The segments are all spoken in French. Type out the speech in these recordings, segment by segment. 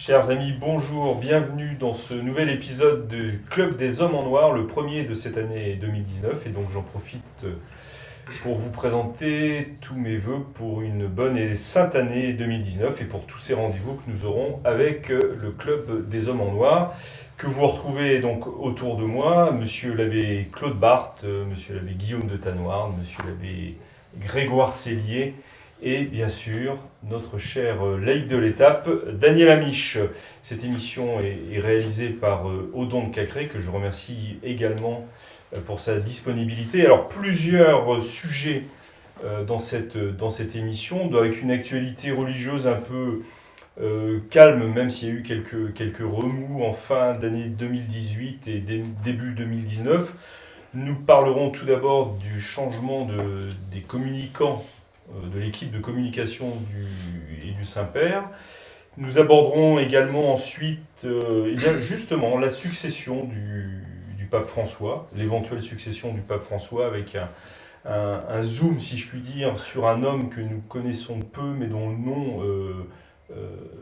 Chers amis, bonjour, bienvenue dans ce nouvel épisode du Club des Hommes en Noir, le premier de cette année 2019. Et donc j'en profite pour vous présenter tous mes vœux pour une bonne et sainte année 2019 et pour tous ces rendez-vous que nous aurons avec le Club des Hommes en Noir, que vous retrouvez donc autour de moi, monsieur l'abbé Claude Barthes, monsieur l'abbé Guillaume de Tanoirne, monsieur l'abbé Grégoire Cellier, et bien sûr, notre cher laïc de l'étape, Daniel Amiche. Cette émission est réalisée par Odon de Cacré, que je remercie également pour sa disponibilité. Alors, plusieurs sujets dans cette émission, avec une actualité religieuse un peu calme, même s'il y a eu quelques remous en fin d'année 2018 et début 2019. Nous parlerons tout d'abord du changement des communicants de l'équipe de communication du Saint-Père. Nous aborderons également ensuite justement la succession du pape François, l'éventuelle succession du pape François, avec un zoom, si je puis dire, sur un homme que nous connaissons peu, mais dont le nom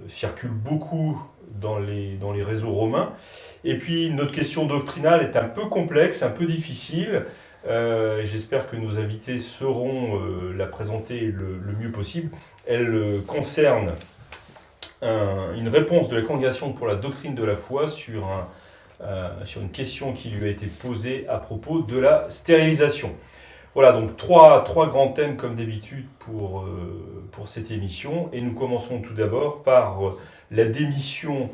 circule beaucoup dans les réseaux romains. Et puis notre question doctrinale est un peu complexe, un peu difficile. J'espère que nos invités sauront la présenter le mieux possible. Elle concerne une réponse de la Congrégation pour la doctrine de la foi sur une question qui lui a été posée à propos de la stérilisation. Voilà, donc trois grands thèmes comme d'habitude pour cette émission. Et nous commençons tout d'abord par la démission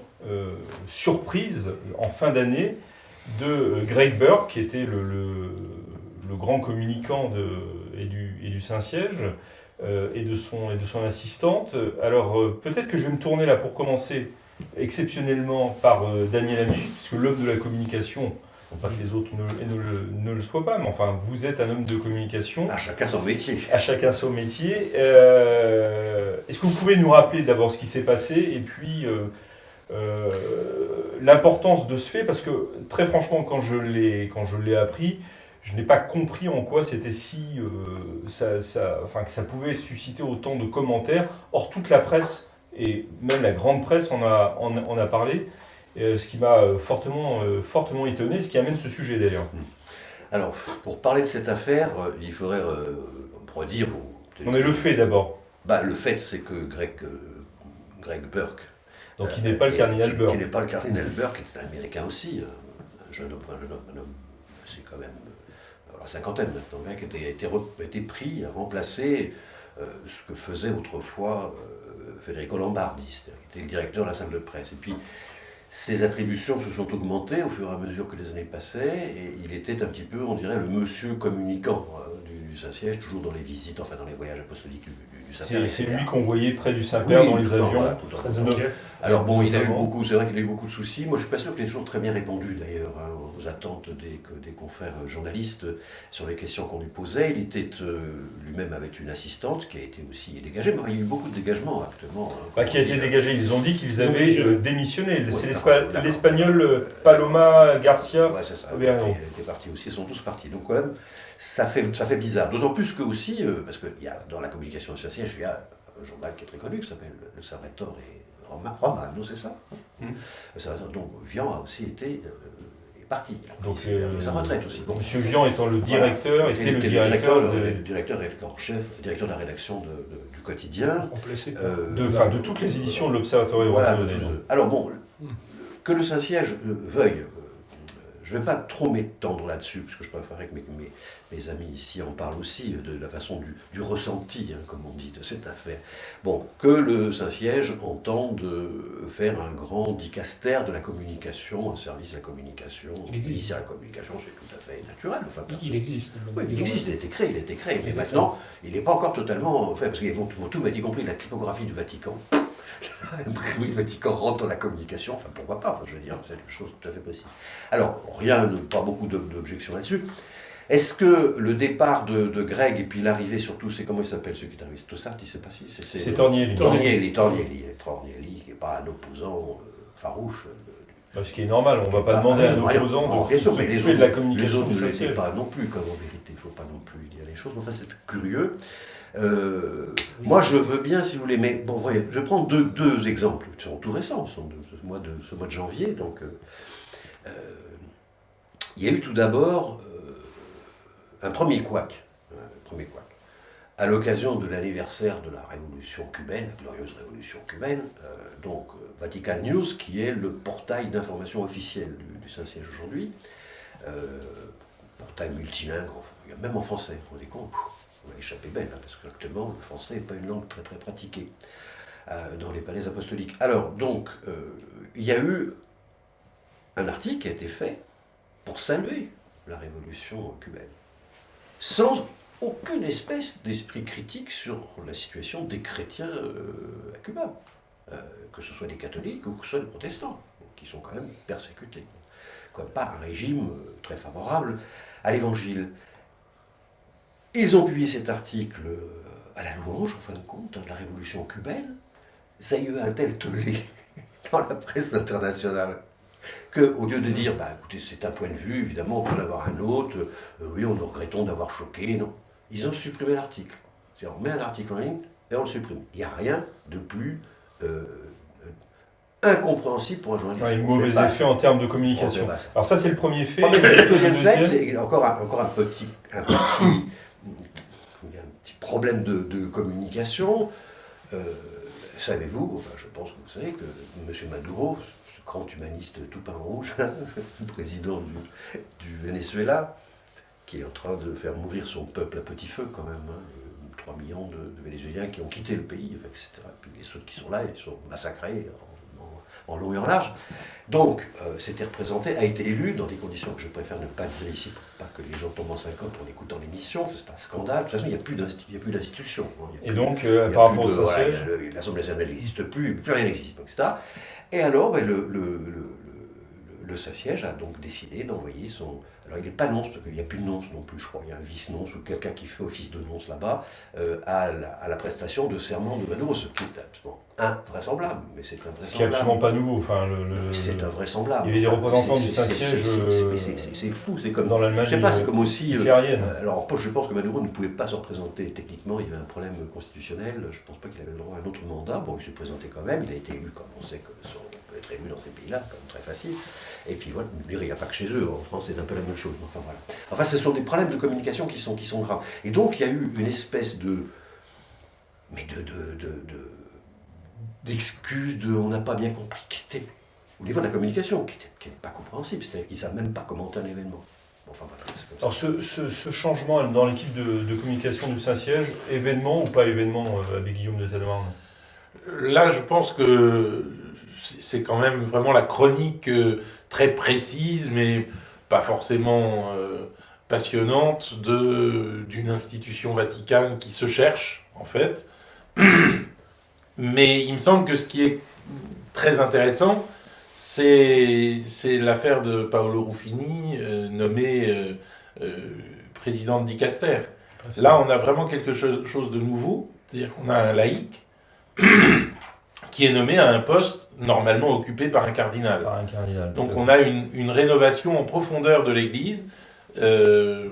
surprise en fin d'année de Greg Burke, qui était le grand communicant et du Saint-Siège et de son assistante. Alors peut-être que je vais me tourner là pour commencer exceptionnellement par Daniel Amiche, puisque l'homme de la communication, non pas que les autres ne le soient pas, mais enfin vous êtes un homme de communication. À chacun son métier. À chacun son métier. Est-ce que vous pouvez nous rappeler d'abord ce qui s'est passé et puis l'importance de ce fait, parce que très franchement quand je l'ai appris, je n'ai pas compris en quoi c'était que ça pouvait susciter autant de commentaires. Or, toute la presse, et même la grande presse en a parlé, ce qui m'a fortement étonné, ce qui amène ce sujet d'ailleurs. Alors, pour parler de cette affaire, il faudrait redire... Non mais le fait d'abord. Le fait, c'est que Greg Burke... Donc il n'est pas le cardinal Burke. Qui n'est pas le cardinal Burke, qui est un Américain aussi, un jeune homme, c'est quand même... la cinquantaine maintenant, qui a été pris, remplacé ce que faisait autrefois Federico Lombardi, c'est-à-dire qui était le directeur de la salle de presse. Et puis, ses attributions se sont augmentées au fur et à mesure que les années passaient, et il était un petit peu, on dirait, le monsieur communicant du Saint-Siège, toujours dans les visites, enfin dans les voyages apostoliques du Saint-Père. C'est lui qu'on voyait près du Saint-Père dans les avions. Voilà, alors bon, c'est vrai qu'il a eu beaucoup de soucis. Moi, je ne suis pas sûr qu'il ait toujours très bien répondu d'ailleurs aux attentes des confrères journalistes sur les questions qu'on lui posait. Il était lui-même avec une assistante qui a été aussi dégagée. Mais il y a eu beaucoup de dégagements actuellement. Qui a été dégagé. Ils ont dit qu'ils avaient démissionné. C'est l'Espagnol Paloma Garcia. Ouais, c'est ça. Il était parti aussi. Ils sont tous partis. Donc quand même, ça fait bizarre. D'autant plus que aussi, parce que dans la communication de ce siège, il y a un journal qui est très connu qui s'appelle Le Salvatore Romano, c'est ça. Donc Vian a aussi été est parti. Donc sa retraite aussi. Donc, Monsieur Vian étant le directeur, était le directeur en chef, directeur de la rédaction du quotidien. De toutes les éditions de l'Observatoire Romano. Alors bon, que le Saint-Siège veuille. Je ne vais pas trop m'étendre là-dessus, parce que je préférerais que mes amis ici en parlent aussi, de la façon du ressenti, comme on dit, de cette affaire. Bon, que le Saint-Siège entende faire un grand dicastère de la communication, un service de la communication, un ministère de la communication, c'est tout à fait naturel. Enfin, il existe. Oui, il existe, il a été créé, mais maintenant, il n'est pas encore totalement fait, parce qu'ils vont tout mettre, y compris la typographie du Vatican. Oui, le Vatican rentre dans la communication, enfin pourquoi pas, je veux dire, c'est une chose tout à fait possible. Alors, pas beaucoup d'objections là-dessus. Est-ce que le départ de Greg et puis l'arrivée surtout, c'est comment il s'appelle celui qui est arrivé, c'est Tossart, il ne sait pas si c'est Tornielli, qui n'est pas un opposant farouche. Ce qui est normal, on ne va pas demander à un opposant de s'occuper de la communication. Les autres ne l'étaient pas non plus, comme en vérité, il ne faut pas non plus dire les choses, mais enfin c'est curieux. Moi, je veux bien, si vous voulez, mais bon, voyez, je prends deux exemples qui sont tout récents, sont de ce mois de janvier. Donc, il y a eu tout d'abord un premier couac, à l'occasion de l'anniversaire de la révolution cubaine, la glorieuse révolution cubaine, Vatican News, qui est le portail d'information officiel du Saint-Siège aujourd'hui, portail multilingue, même en français, vous vous rendez compte, on a échappé belle, hein, parce qu'actuellement, le français n'est pas une langue très très pratiquée dans les palais apostoliques. Alors, donc, il y a eu un article qui a été fait pour saluer la révolution cubaine, sans aucune espèce d'esprit critique sur la situation des chrétiens à Cuba, que ce soit des catholiques ou que ce soit des protestants, qui sont quand même persécutés. Pas un régime très favorable à l'évangile. Ils ont publié cet article à la louange, en fin de compte, de la révolution cubaine. Ça a eu un tel tollé dans la presse internationale qu'au lieu de dire, écoutez, c'est un point de vue, évidemment, on peut en avoir un autre, oui, nous regrettons d'avoir choqué, non. Ils ont supprimé l'article. C'est-à-dire, on met un article en ligne et on le supprime. Il n'y a rien de plus incompréhensible pour un journaliste. Un mauvais effet en termes de communication. Alors ça, c'est le premier fait. Le deuxième fait, c'est encore un petit problème de communication. Savez-vous, je pense que vous savez que M. Maduro, ce grand humaniste tout peint en rouge, le président du Venezuela, qui est en train de faire mourir son peuple à petit feu quand même, 3 millions de Vénézuéliens qui ont quitté le pays, etc. Et puis les autres qui sont là, ils sont massacrés en long et en large. Donc, c'était représenté, a été élu dans des conditions que je préfère ne pas dire ici, pour pas que les gens tombent en syncope en écoutant l'émission, c'est un scandale. De toute façon, il n'y a plus d'institution. Et donc, par rapport au Saint-Siège, l'Assemblée nationale n'existe plus rien n'existe, etc. Et alors, le Saint-Siège a donc décidé d'envoyer son... Alors, il n'est pas nonce, parce qu'il n'y a plus de nonce non plus, je crois. Il y a un vice-nonce ou quelqu'un qui fait office de nonce là-bas, à la prestation de serment de Maduro, ce qui est absolument invraisemblable. Mais c'est invraisemblable. Ce qui n'est absolument pas nouveau. Enfin, c'est invraisemblable. Il y avait des représentants du Saint-Siège. C'est fou, c'est comme... Dans l'Allemagne. Je sais pas, c'est comme aussi... alors, je pense que Maduro ne pouvait pas se représenter techniquement, il y avait un problème constitutionnel, je ne pense pas qu'il avait le droit à un autre mandat. Bon, il se présentait quand même, il a été élu, comme on sait que peut être élu dans ces pays-là, quand même très facile. Et puis voilà, il n'y a pas que chez eux, en France c'est un peu la même chose. Enfin voilà. Enfin, ce sont des problèmes de communication qui sont graves. Et donc il y a eu une espèce d'excuses on n'a pas bien compris, qui était au niveau de la communication, qui n'est pas compréhensible, c'est-à-dire qu'ils ne savent même pas commenter un événement. Enfin, voilà, c'est comme ça. Alors ce changement dans l'équipe de communication du Saint-Siège, événement ou pas événement avec Guillaume de Tellemare? Là, je pense que c'est quand même vraiment la chronique très précise, mais pas forcément passionnante, d'une institution vaticane qui se cherche, en fait. Mais il me semble que ce qui est très intéressant, c'est l'affaire de Paolo Ruffini, nommé président de Dicaster. Là, on a vraiment quelque chose de nouveau, c'est-à-dire qu'on a un laïc qui est nommé à un poste normalement occupé par un cardinal. Donc on a une rénovation en profondeur de l'Église, et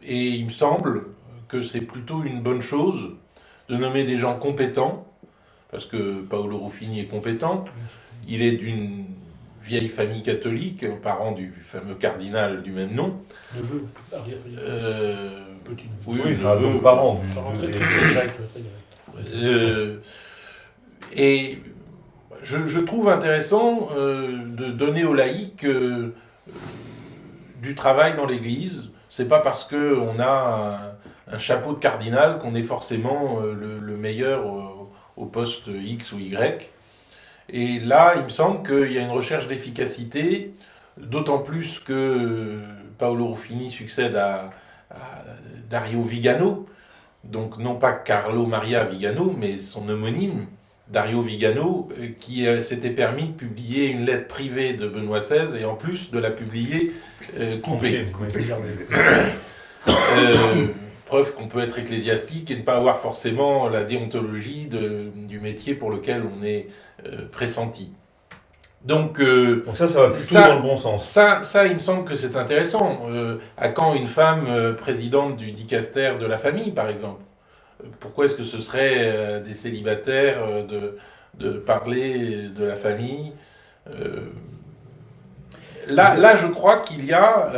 il me semble que c'est plutôt une bonne chose de nommer des gens compétents, parce que Paolo Ruffini est compétent, il est d'une vieille famille catholique, un parent du fameux cardinal du même nom. Oui, neveu, parent. Et je trouve intéressant de donner aux laïcs du travail dans l'Église. C'est pas parce qu'on a un chapeau de cardinal qu'on est forcément le meilleur au poste X ou Y. Et là, il me semble qu'il y a une recherche d'efficacité, d'autant plus que Paolo Ruffini succède à Dario Vigano, donc non pas Carlo Maria Vigano, mais son homonyme, Dario Vigano, qui s'était permis de publier une lettre privée de Benoît XVI et en plus de la publier coupée. Preuve qu'on peut être ecclésiastique et ne pas avoir forcément la déontologie du métier pour lequel on est pressenti. Donc ça va plutôt ça- dans le bon sens. ça, il me semble que c'est intéressant. À quand une femme présidente du dicaster de la famille, par exemple? Pourquoi est-ce que ce serait des célibataires de parler de la famille? Là, je crois qu'il y a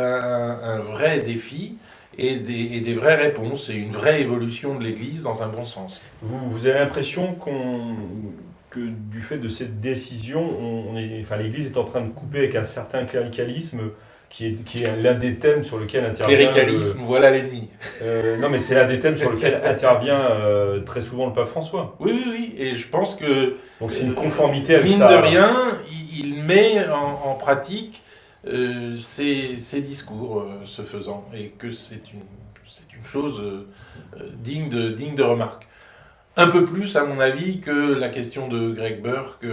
un vrai défi et des vraies réponses et une vraie évolution de l'Église dans un bon sens. Vous avez l'impression que du fait de cette décision, l'Église est en train de couper avec un certain cléricalisme qui est l'un des thèmes sur lequel intervient... Cléricalisme, voilà l'ennemi. Non, mais c'est l'un des thèmes sur lequel intervient très souvent le pape François. Oui, et je pense que... Donc c'est une conformité avec mine ça. de rien, il met en pratique ses discours, ce faisant, et que c'est une chose digne de remarque. Un peu plus, à mon avis, que la question de Greg Burke,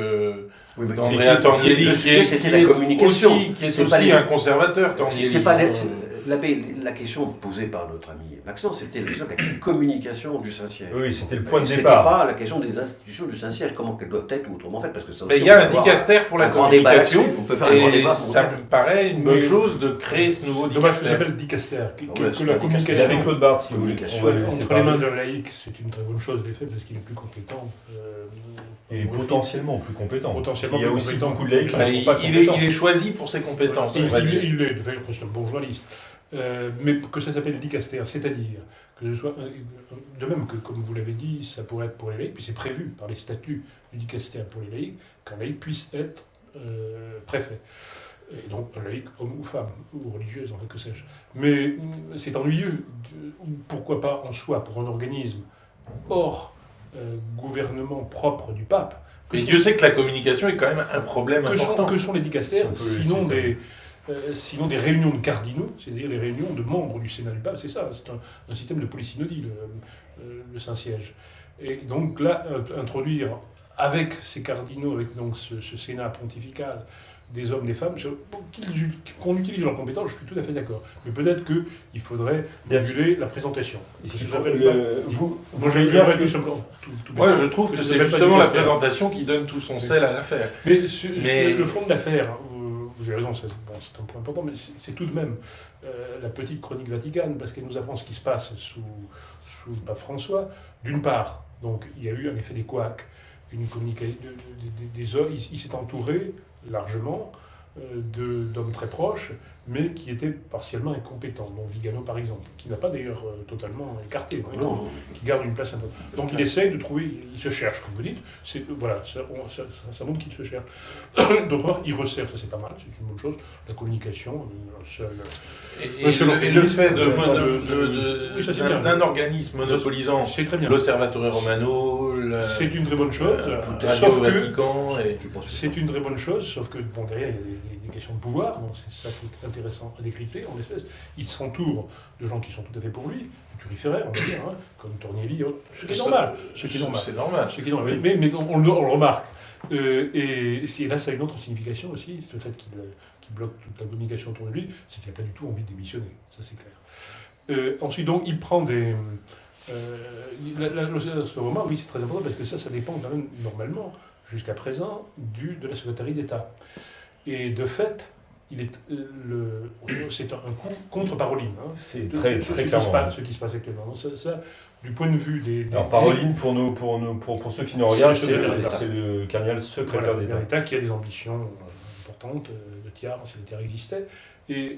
d'Andrea Tornielli, le sujet, c'était la communication. Qui est aussi un conservateur, Tornielli. C'est pas la question posée par notre ami Maxence, c'était la question de la communication du Saint-Siège. Oui, c'était le point de C'était départ. pas la question des institutions du Saint-Siège, comment qu'elles doivent être ou autrement faites, parce que ça aussi, Mais il y a un dicaster pour la communication, on peut faire un grand débat. et ça me paraît une bonne chose de créer ce nouveau Dommage que ça dicaster. s'appelle dicaster. Que la Il communication avait Claude Barthes, si vous voulez. Communication, On va le laisser entre les mains parler. d'un laïc, c'est une très bonne chose, en effet, parce qu'il est plus compétent. Il est potentiellement plus compétent. Potentiellement Il y a plus aussi compétent. beaucoup de laïcs qui Enfin, ne sont pas il compétents. est choisi pour ses compétences, on va dire. Il est, c'est un bourgeoisiste. Mais que ça s'appelle dicaster, c'est-à-dire que ce soit, de même que, comme vous l'avez dit, ça pourrait être pour les laïcs, puis c'est prévu par les statuts du dicaster pour les laïcs, qu'un laïc puisse être préfet. Et donc un laïc, homme ou femme, ou religieuse, en fait, que sais-je. Mais c'est ennuyeux, pourquoi pas en soi, pour un organisme hors gouvernement propre du pape. Mais Dieu sait que la communication est quand même un problème important. Que sont les dicastères, C'est sinon des réunions de cardinaux, c'est-à-dire les réunions de membres du Sénat du pape, c'est ça, c'est un système de polysynodie, le Saint-Siège. Et donc là, introduire avec ces cardinaux, avec donc ce Sénat pontifical, des hommes, des femmes, qu'on utilise leurs compétences, je suis tout à fait d'accord. Mais peut-être qu'il faudrait réguler la présentation. Et si moi j'ai bien tout simplement. Moi, je trouve que c'est justement la présentation qui donne tout son sel à l'affaire. Mais le fond de l'affaire, vous avez raison, c'est un point important, mais c'est tout de même la petite chronique vaticane, parce qu'elle nous apprend ce qui se passe sous le pape François. D'une part, donc, il y a eu en effet des couacs, une communication des hommes, il s'est entouré largement d'hommes très proches, mais qui étaient partiellement incompétents, dont Vigano par exemple, qui n'a pas d'ailleurs totalement écarté, qui garde une place importante. Donc il essaye de trouver, il se cherche, comme vous dites, voilà, ça montre qu'il se cherche. D'autre part, il resserre, ça c'est pas mal, c'est une bonne chose, la communication, Et le fait d'un organisme monopolisant l'Osservatore Romano, c'est une très bonne chose, sauf que Vatican, c'est une très bonne chose, sauf que bon, derrière il y a des questions de pouvoir, donc c'est ça qui est intéressant à décrypter. En effet, il s'entoure de gens qui sont tout à fait pour lui, turiféraires, on va dire, comme Tornielli, ce qui est normal. C'est normal. Mais on le remarque. Et là, ça a une autre signification aussi, le fait qu'il bloque toute la communication autour de lui, c'est qu'il n'a pas du tout envie de démissionner, ça c'est clair. Ensuite, donc, il prend des... le roman, oui, c'est très important, parce que ça dépend quand même, normalement, jusqu'à présent, de la secrétaire d'État. Et de fait, c'est un coup contre Paroline. Hein. C'est très clairement. Ce qui se passe actuellement. Donc ça, du point de vue des... Alors, Paroline, pour ceux qui nous regardent, c'est le cardinal secrétaire d'État. Qui a des ambitions importantes de tiers, si les tiers existaient. Et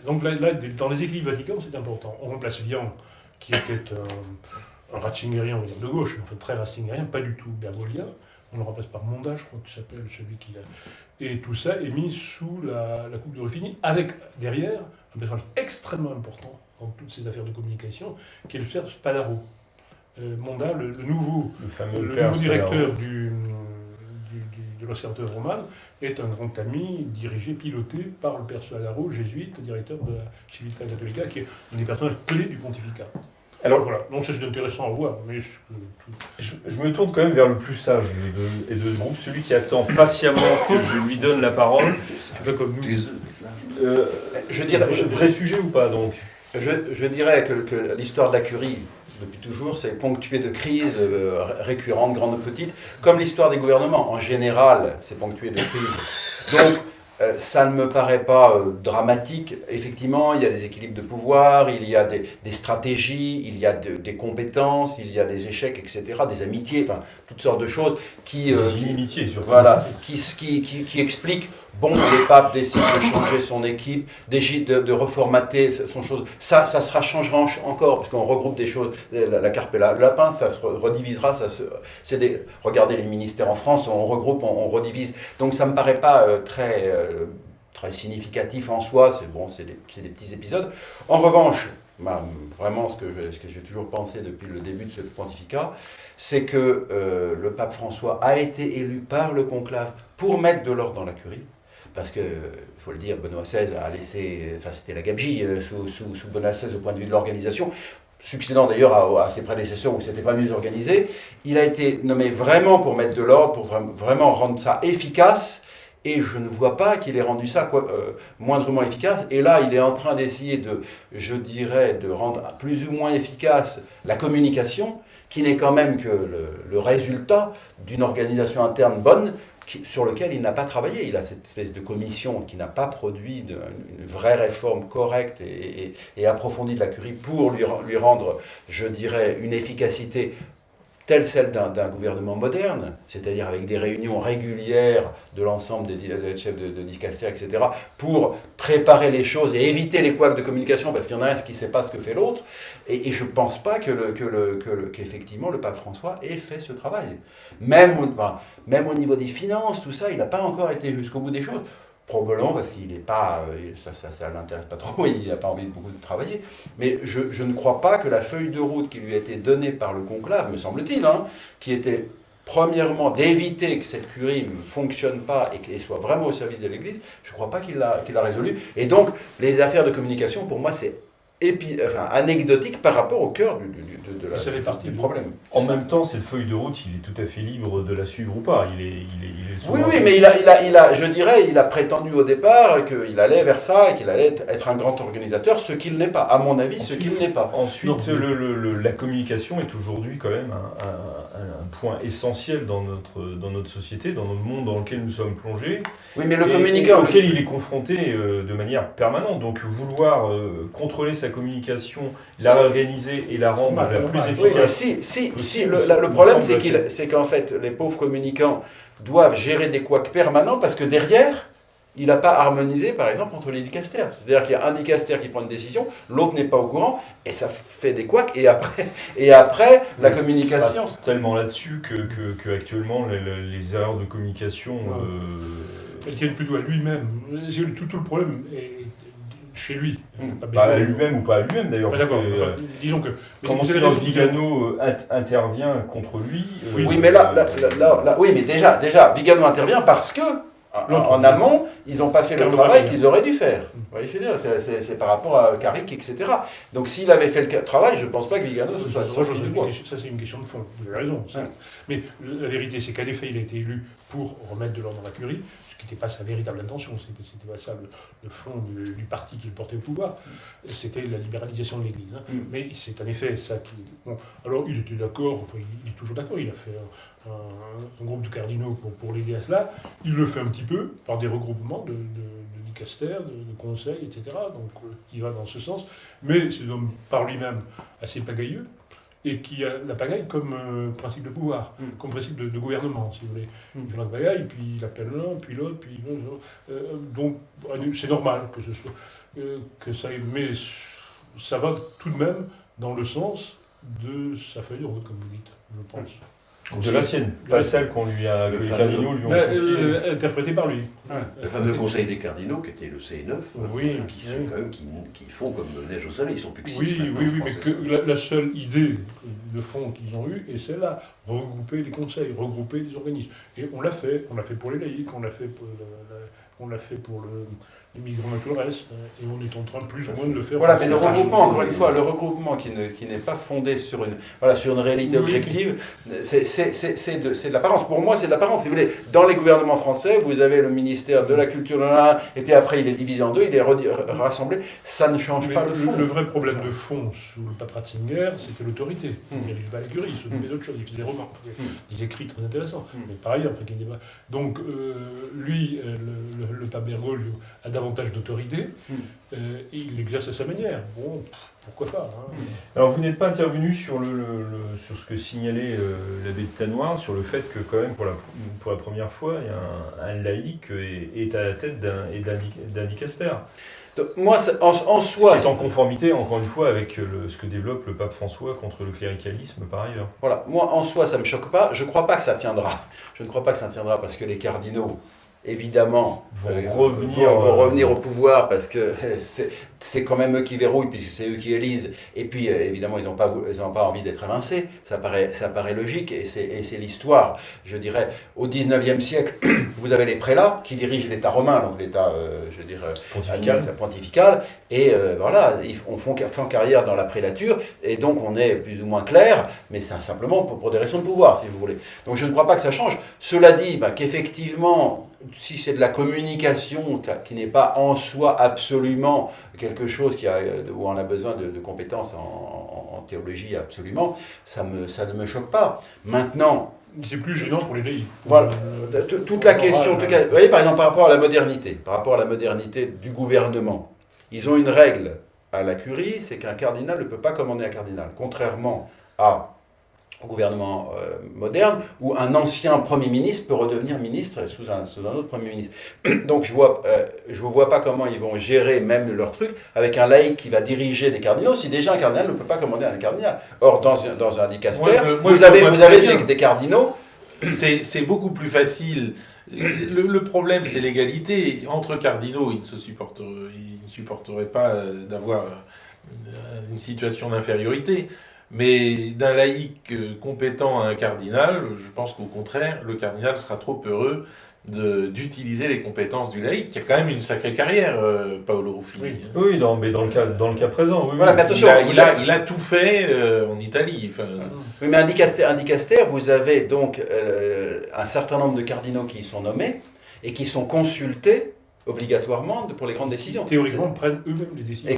donc là, dans les équilibres vaticans, c'est important. On remplace Vian, qui était un ratzingérien, on va dire de gauche, mais en fait très ratzingérien, pas du tout bergoglien. On le remplace par Monda, je crois qu'il s'appelle celui qui l'a. Et tout ça est mis sous la coupe de Ruffini, avec derrière un personnage extrêmement important dans toutes ces affaires de communication, qui est le père Spadaro. Monda, le nouveau directeur de l'Osservatore Romano, est un grand ami dirigé, piloté par le père Spadaro, jésuite, directeur de la Civiltà Cattolica, qui est un des personnages clés du pontificat. Alors voilà, donc c'est intéressant à voir. Mais je me tourne quand même vers le plus sage et de ce groupe, celui qui attend patiemment que je lui donne la parole. C'est pas comme nous. Je dirais, vrai sujet ou pas donc? Je dirais que l'histoire de la curie, depuis toujours, c'est ponctué de crises récurrentes, grandes ou petites, comme l'histoire des gouvernements. En général, c'est ponctué de crises. Donc, ça ne me paraît pas dramatique. Effectivement, il y a des équilibres de pouvoir, il y a des stratégies, il y a des compétences, il y a des échecs, etc., des amitiés, enfin, toutes sortes de choses qui... Des inimitiés, surtout. Voilà, qui expliquent, bon, le pape décide de changer son équipe, de reformater son chose. Ça se changera encore, parce qu'on regroupe des choses, la carpe et le lapin, ça se redivisera, regardez les ministères en France, on regroupe, on redivise. Donc ça ne me paraît pas très significatif en soi, c'est des petits épisodes. En revanche, vraiment ce que j'ai toujours pensé depuis le début de ce pontificat, c'est que le pape François a été élu par le conclave pour mettre de l'ordre dans la curie. Parce que, il faut le dire, Benoît XVI a laissé, c'était la gabegie sous Benoît XVI au point de vue de l'organisation, succédant d'ailleurs à ses prédécesseurs où c'était pas mieux organisé. Il a été nommé vraiment pour mettre de l'ordre, pour vraiment rendre ça efficace, et je ne vois pas qu'il ait rendu ça moindrement efficace. Et là, il est en train d'essayer de rendre plus ou moins efficace la communication, qui n'est quand même que le résultat d'une organisation interne bonne, sur lequel il n'a pas travaillé. Il a cette espèce de commission qui n'a pas produit une vraie réforme correcte et approfondie de la curie pour lui rendre, je dirais, une efficacité telle celle d'un gouvernement moderne, c'est-à-dire avec des réunions régulières de l'ensemble des chefs de dicastère, etc., pour préparer les choses et éviter les couacs de communication, parce qu'il y en a un qui ne sait pas ce que fait l'autre, et je ne pense pas qu'effectivement le pape François ait fait ce travail. Même au niveau des finances, tout ça, il n'a pas encore été jusqu'au bout des choses. Probablement parce qu'il n'est pas, ça ne l'intéresse pas trop, il n'a pas envie de beaucoup de travailler. Mais je ne crois pas que la feuille de route qui lui a été donnée par le conclave, me semble-t-il, qui était premièrement d'éviter que cette curie ne fonctionne pas et soit vraiment au service de l'Église, je ne crois pas qu'il l'a résolu. Et donc, les affaires de communication, pour moi, c'est anecdotique par rapport au cœur du problème. En même temps, cette feuille de route, il est tout à fait libre de la suivre ou pas. Il est oui, mais il a prétendu au départ qu'il allait vers ça et qu'il allait être un grand organisateur, ce qu'il n'est pas, à mon avis, ce qu'il n'est pas. Ensuite, la communication est aujourd'hui quand même un point essentiel dans notre société, dans notre monde dans lequel nous sommes plongés. Oui, mais le communicant... auquel il est confronté de manière permanente. Donc vouloir contrôler sa communication, la réorganiser et la rendre la plus efficace. Oui, le problème, c'est qu'en fait, les pauvres communicants doivent gérer des couacs permanents parce que derrière, il n'a pas harmonisé, par exemple, entre les dicastères. C'est-à-dire qu'il y a un dicaster qui prend une décision, l'autre n'est pas au courant, et ça fait des couacs, et après la communication... Tellement là-dessus que actuellement, les erreurs de communication... Elles tiennent plutôt à lui-même. Tout le problème est chez lui. Pas à lui-même ou pas à lui-même d'ailleurs. D'accord. Disons que. Comment silence Vigano intervient contre lui. Oui, mais là, oui, mais déjà, Vigano intervient parce que en amont, ils n'ont pas fait le travail qu'ils auraient dû faire. Vous voyez, je veux dire, c'est par rapport à Carrick, etc. Donc s'il avait fait le travail, je ne pense pas que Vigano se soit sorti du bois. Ça, c'est une question de fond. Vous avez raison. Mais la vérité, c'est qu'en effet, il a été élu pour remettre de l'ordre dans la curie, ce qui n'était pas sa véritable intention. C'était pas ça le fond du parti qu'il portait au pouvoir. C'était la libéralisation de l'Église. Mais c'est en effet ça qui... Bon, alors, il était d'accord, il est toujours d'accord, il a fait un groupe de cardinaux pour l'aider à cela. Il le fait un petit peu par des regroupements de dicastères, de conseils, etc. Donc il va dans ce sens. Mais c'est un homme par lui-même assez pagailleux et qui a la pagaille comme principe de pouvoir, comme principe de gouvernement, si vous voulez. Il fait la pagaille, puis il appelle l'un, puis l'autre, puis l'autre. Donc c'est normal que ce soit... que ça... Mais ça va tout de même dans le sens de sa feuille de route, comme vous dites, je pense. De la sienne, pas celle qu'on lui a, que les cardinaux lui ont interprétée par lui. Le fameux conseil des cardinaux, qui était le C9, qui font comme neige au soleil, ils sont plus que 6. Oui, mais que la seule idée de fond qu'ils ont eue est celle-là, regrouper les conseils, regrouper les organismes. Et on l'a fait pour les laïcs, on l'a fait pour les migrants et tout le reste, et on est en train plus ou moins de le faire. Voilà, en mais le France. regroupement, encore une fois, le regroupement qui n'est pas fondé sur une réalité Oui, objective, c'est de l'apparence. Pour moi, c'est de l'apparence. Si vous voulez, dans les gouvernements français, vous avez le ministère de la culture, et puis après, il est divisé en deux, il est rassemblé. Ça ne change Mais pas le fond. Le vrai problème de fond sous le pape Ratzinger, c'était l'autorité. Il dirige pas la curie, il s'occupait d'autres choses, il faisait des romans, des écrits très intéressants. Mais par ailleurs, enfin, donc lui, le pape Bergoglio, a davantage d'autorité, et il l'exerce à sa manière. Bon, pourquoi pas. Hein. Alors vous n'êtes pas intervenu sur, sur ce que signalait l'abbé de Tanoir, sur le fait que quand même pour la première fois, il y a un laïc est à la tête d'un dicaster. Donc, moi, en soi... Ce qui est en conformité, encore une fois, avec ce que développe le pape François contre le cléricalisme par ailleurs. Voilà, moi, en soi, ça ne me choque pas. Je ne crois pas que ça tiendra. Je ne crois pas que ça tiendra parce que les cardinaux, évidemment, vont revenir au pouvoir parce que c'est quand même eux qui verrouillent, puisque c'est eux qui élisent. Et puis, évidemment, ils n'ont pas envie d'être évincés. Ça paraît logique, et c'est l'histoire. Je dirais, au XIXe siècle, vous avez les prélats qui dirigent l'État romain, donc l'État, pontifical. Et voilà, ils font carrière dans la prélature, et donc on est plus ou moins clair, mais c'est simplement pour des raisons de pouvoir, si vous voulez. Donc je ne crois pas que ça change. Cela dit, qu'effectivement, si c'est de la communication qui n'est pas en soi absolument quelque chose où on a besoin de compétences en théologie absolument, ça ne me choque pas. Maintenant... C'est plus gênant pour les laïcs. Voilà, toute la question... Vous voyez, par exemple, par rapport à la modernité du gouvernement, ils ont une règle à la curie, c'est qu'un cardinal ne peut pas commander un cardinal, contrairement au gouvernement moderne, où un ancien Premier ministre peut redevenir ministre sous un autre Premier ministre. Donc je vois pas comment ils vont gérer même leur truc avec un laïc qui va diriger des cardinaux, si déjà un cardinal ne peut pas commander un cardinal. Or, dans un dicaster, vous avez des cardinaux... C'est beaucoup plus facile. Le problème, c'est l'égalité. Entre cardinaux, ils ne supporteraient pas d'avoir une situation d'infériorité. Mais d'un laïc compétent à un cardinal, je pense qu'au contraire, le cardinal sera trop heureux d'utiliser les compétences du laïc, qui a quand même une sacrée carrière, Paolo Ruffini. Oui, mais dans le cas présent. Oui, voilà, mais attention, il a tout fait en Italie. Enfin, oui, mais un dicaster, vous avez donc un certain nombre de cardinaux qui y sont nommés et qui sont consultés obligatoirement pour les grandes décisions. Théoriquement, ils prennent eux-mêmes les décisions. Et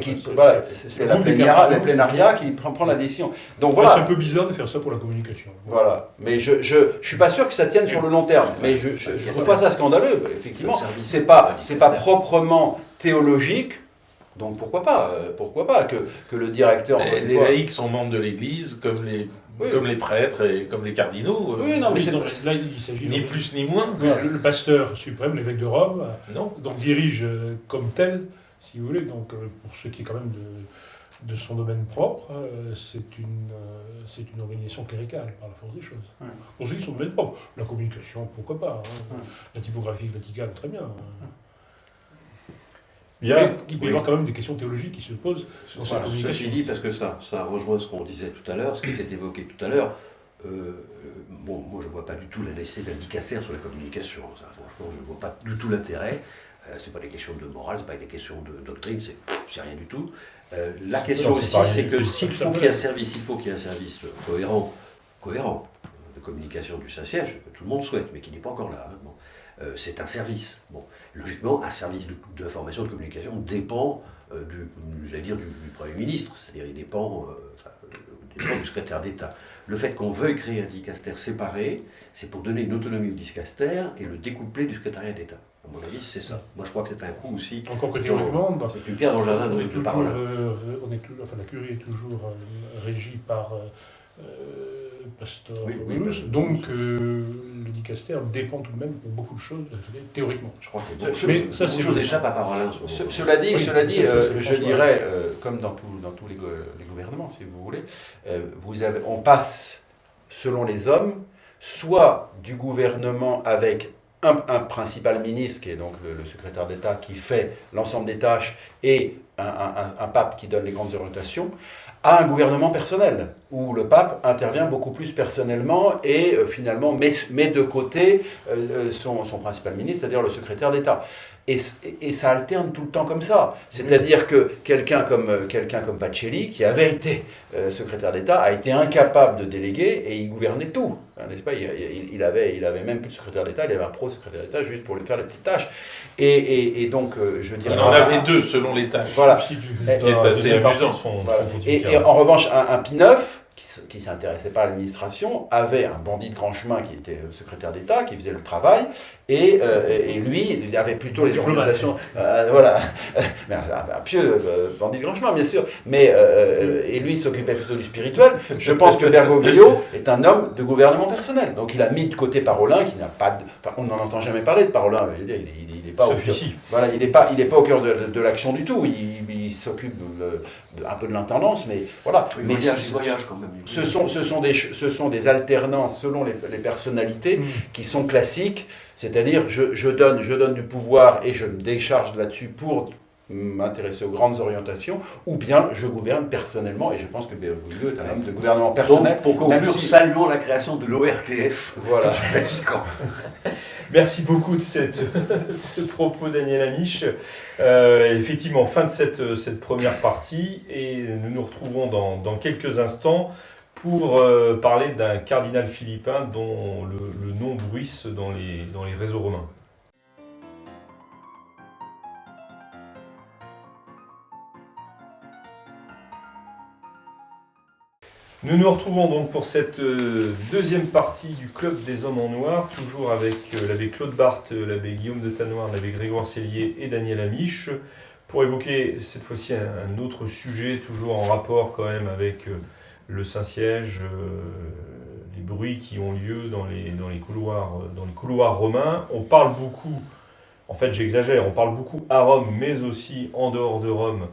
c'est la plénaria qui prend la décision. Donc voilà. C'est un peu bizarre de faire ça pour la communication. Voilà. Mais je suis pas sûr que ça tienne sur le long terme. Mais je trouve pas ça scandaleux. Effectivement, c'est pas proprement théologique. Donc pourquoi pas que le directeur... Les laïcs sont membres de l'Église comme les prêtres et comme les cardinaux. Oui, non, mais là, il s'agit ni plus ni moins. Le pasteur suprême, l'évêque de Rome, non. Donc dirige comme tel, si vous voulez, donc pour ce qui est quand même de son domaine propre, c'est une organisation cléricale par la force des choses. Ouais. Pour ceux qui sont domaine propre, la communication, pourquoi pas, la typographie vaticane, très bien. Bien. Il peut y avoir quand même des questions théologiques qui se posent sur cette communication. Ceci dit, parce que ça rejoint ce qu'on disait tout à l'heure, ce qui était évoqué tout à l'heure. Moi je ne vois pas du tout la laissée d'un dicaster sur la communication. Ça, franchement, je ne vois pas du tout l'intérêt. C'est pas des questions de morale, c'est pas des questions de doctrine, c'est rien du tout. La question aussi, c'est que s'il faut qu'il y ait un service, cohérent de communication du Saint-Siège, que tout le monde souhaite, mais qui n'est pas encore là. Hein, c'est un service. Bon, logiquement, un service d'information, de communication dépend du Premier ministre, c'est-à-dire il dépend du secrétaire d'État. Le fait qu'on veuille créer un dicaster séparé, c'est pour donner une autonomie au dicaster et le découpler du secrétariat d'État. À mon avis, c'est ça. Moi, je crois que c'est un coup aussi. Encore que théoriquement, c'est une pierre dans le jardin de parole. La curie est toujours régie par Pasteur oui, donc le dicaster dépend tout de même pour beaucoup de choses, théoriquement. Je crois que beaucoup de choses échappent à Parolin. Cela dit, je dirais, comme dans tous les gouvernements, si vous voulez, on passe, selon les hommes, soit du gouvernement avec un principal ministre, qui est donc le secrétaire d'État, qui fait l'ensemble des tâches, et un pape qui donne les grandes orientations, à un gouvernement personnel, où le pape intervient beaucoup plus personnellement et finalement met de côté son principal ministre, c'est-à-dire le secrétaire d'État. Et ça alterne tout le temps comme ça. C'est-à-dire que quelqu'un comme Pacelli, qui avait été secrétaire d'État, a été incapable de déléguer et il gouvernait tout. N'est-ce pas ? Il avait même plus de secrétaire d'État, il avait un pro-secrétaire d'État juste pour lui faire les petites tâches. Et donc, je veux dire... Il en avait deux selon les tâches. Voilà. Ce qui est assez amusant. Voilà. Et en revanche, un Pineuf, qui ne s'intéressait pas à l'administration, avait un bandit de grand chemin qui était secrétaire d'État, qui faisait le travail, et lui, il avait plutôt les orientations... voilà. Mais un pieux bandit de grand chemin, bien sûr. Mais, et lui, il s'occupait plutôt du spirituel. Je pense que Bergoglio est un homme de gouvernement personnel. Donc il a mis de côté Parolin, qui n'a pas... on n'en entend jamais parler de Parolin. Il n'est pas au cœur, voilà, il est pas au cœur de l'action du tout. Il s'occupe un peu de l'intendance, mais voilà. Oui, mais voyage quand même. Ce sont des alternances selon les personnalités qui sont classiques. C'est-à-dire, je donne du pouvoir et je me décharge là-dessus pour m'intéresser aux grandes orientations, ou bien je gouverne personnellement, et je pense que Bergoglio est un homme de gouvernement personnel. Donc, pour conclure, saluons la création de l'ORTF. Voilà. Merci beaucoup de ce propos, Daniel Amiche. Effectivement, fin de cette première partie, et nous nous retrouvons dans quelques instants pour parler d'un cardinal philippin dont le nom bruisse dans les réseaux romains. Nous nous retrouvons donc pour cette deuxième partie du Club des Hommes en Noir, toujours avec l'abbé Claude Barthes, l'abbé Guillaume de Tanoire, l'abbé Grégoire Sellier et Daniel Amiche, pour évoquer cette fois-ci un autre sujet, toujours en rapport quand même avec le Saint-Siège, les bruits qui ont lieu dans les couloirs romains. On parle beaucoup, en fait j'exagère, on parle beaucoup à Rome, mais aussi en dehors de Rome,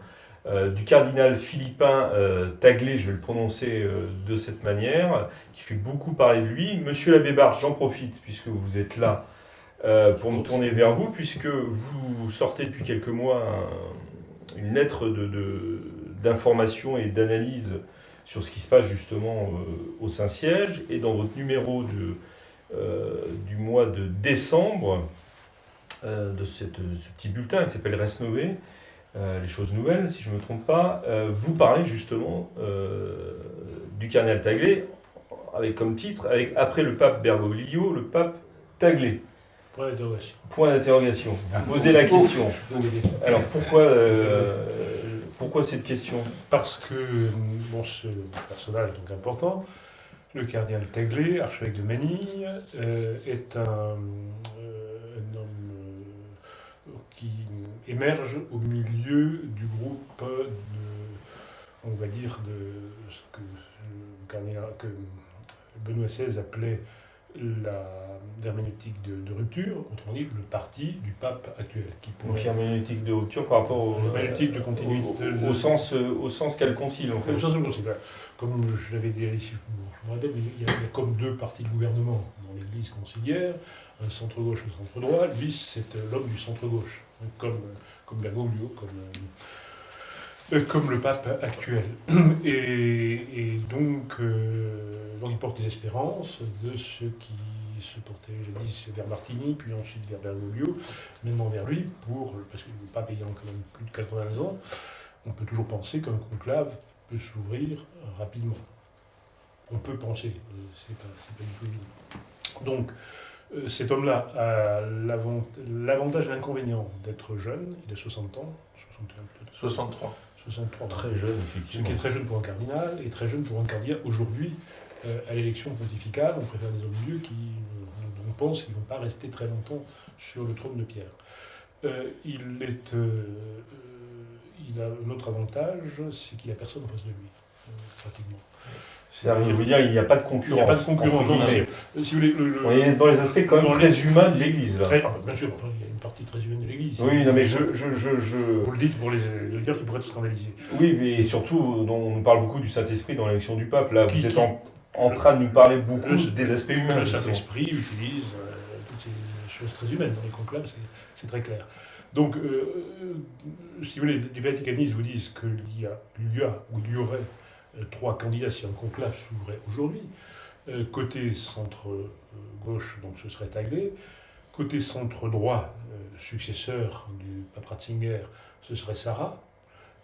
du cardinal philippin Taglé, je vais le prononcer de cette manière, qui fait beaucoup parler de lui. Monsieur l'abbé Barthes, j'en profite, puisque vous êtes là, pour me tourner vers vous, puisque vous sortez depuis quelques mois une lettre d'information et d'analyse sur ce qui se passe justement au Saint-Siège, et dans votre numéro du mois de décembre, de ce petit bulletin qui s'appelle Res Nové, les choses nouvelles, si je ne me trompe pas, vous parlez justement du cardinal Taglé, avec comme titre, après le pape Bergoglio, le pape Taglé. Point d'interrogation. Point d'interrogation. Vous posez la question. Alors pourquoi cette question ? Parce que ce personnage donc important, le cardinal Taglé, archevêque de Manille, est un homme qui émerge au milieu du groupe on va dire, de ce que Benoît XVI appelait l'herméneutique de rupture, autrement dit le parti du pape actuel. Donc l'herméneutique de rupture par rapport l'herméneutique de continuité. Au sens qu'a le concile, en fait. Au sens du concile. Comme je l'avais dit ici, je me rappelle, il y a comme deux partis de gouvernement dans l'Église conciliaire, un centre-gauche et un centre-droit. Lui, c'est l'homme du centre-gauche, comme Bergoglio, comme le pape actuel. Et donc il porte les espérances de ceux qui se portaient, j'ai dit, vers Martini, puis ensuite vers Bergoglio, maintenant vers lui, parce que le pape ayant quand même plus de 80 ans, on peut toujours penser qu'un conclave peut s'ouvrir rapidement. On peut penser, c'est pas du tout évident. Donc, cet homme-là a l'avantage et l'inconvénient d'être jeune, il a 60 ans, 63. 63. Très jeune, effectivement. Ce qui est très jeune pour un cardinal, et très jeune pour un cardinal aujourd'hui, à l'élection pontificale, on préfère des hommes vieux on pense qu'ils ne vont pas rester très longtemps sur le trône de Pierre. Il a un autre avantage, c'est qu'il n'y a personne en face de lui, pratiquement. C'est-à-dire, je veux dire, il n'y a pas de concurrence. Il n'y a pas de concurrence, non, si vous voulez, on est dans les aspects quand même très humains de l'Église, là. Bien sûr, enfin, il y a une partie très humaine de l'Église. Oui, non, mais je... Vous le dites pour les auditeurs qui pourraient être scandalisés. Oui, mais surtout, on nous parle beaucoup du Saint-Esprit dans l'élection du pape. Là, vous êtes en train de nous parler beaucoup des aspects humains. Le Saint-Esprit utilise toutes ces choses très humaines dans les conclaves, c'est très clair. Donc, si vous voulez, les vaticanistes vous disent qu'il y aurait 3 candidats si un conclave s'ouvrait aujourd'hui. Côté centre-gauche, donc ce serait Taglé. côté centre droit, successeur du pape Ratzinger, ce serait Sarah,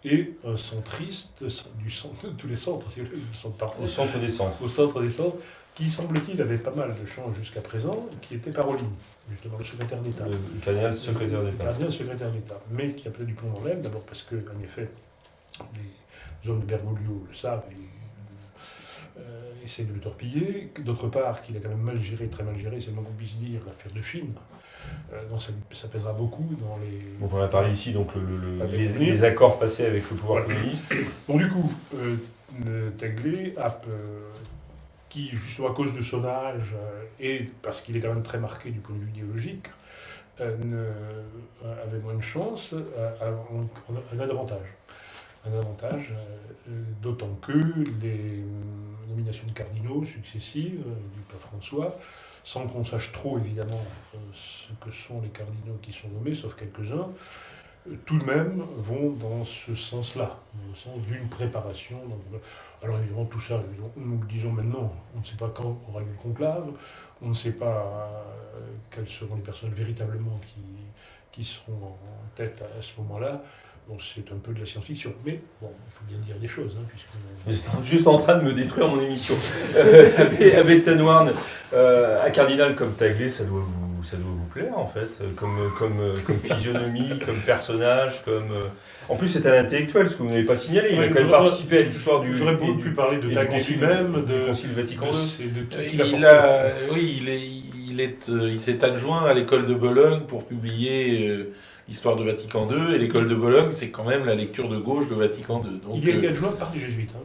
et un centriste du centre, de tous les centres, du centre parfait, Au centre des centres. au centre des centres, qui semble-t-il avait pas mal de chance jusqu'à présent, qui était Parolin, justement le secrétaire d'État. Le cardinal secrétaire d'État. Cardinal secrétaire d'État, mais qui a pris du plomb dans l'aile, d'abord parce que, en effet, les hommes de Bergoglio le savent et essaient de le torpiller. D'autre part, qu'il a quand même mal géré, très mal géré, c'est le moins qu'on puisse dire, l'affaire de Chine. Donc ça pèsera beaucoup dans les... Donc on a parlé ici donc Avec les accords passés avec le pouvoir Voilà. communiste. Donc du coup, Teglé, qui justement à cause de son âge et parce qu'il est quand même très marqué du point de vue idéologique, avait moins de chance, un avantage. Un avantage, d'autant que les nominations de cardinaux successives du pape François, sans qu'on sache trop évidemment ce que sont les cardinaux qui sont nommés, sauf quelques-uns, tout de même vont dans ce sens-là, dans le sens d'une préparation. Alors évidemment tout ça, nous le disons maintenant, on ne sait pas quand aura lieu le conclave, on ne sait pas quelles seront les personnes véritablement qui seront en tête à ce moment-là. Donc c'est un peu de la science-fiction, mais bon, il faut bien dire des choses, puisque... Vous êtes juste en train de me détruire mon émission. Abbé Tanoirne, un cardinal comme Taglé, ça doit vous plaire en fait, comme physionomie, comme personnage, comme... En plus c'est un intellectuel, ce que vous n'avez pas signalé, il a quand même participé à l'histoire du... J'aurais beaucoup pu parler de Taglé lui-même, du Concile Vatican II. Il s'est adjoint à l'école de Bologne pour publier l'histoire de Vatican II, et l'école de Bologne, c'est quand même la lecture de gauche de Vatican II. Donc, il a été adjoint par des jésuites.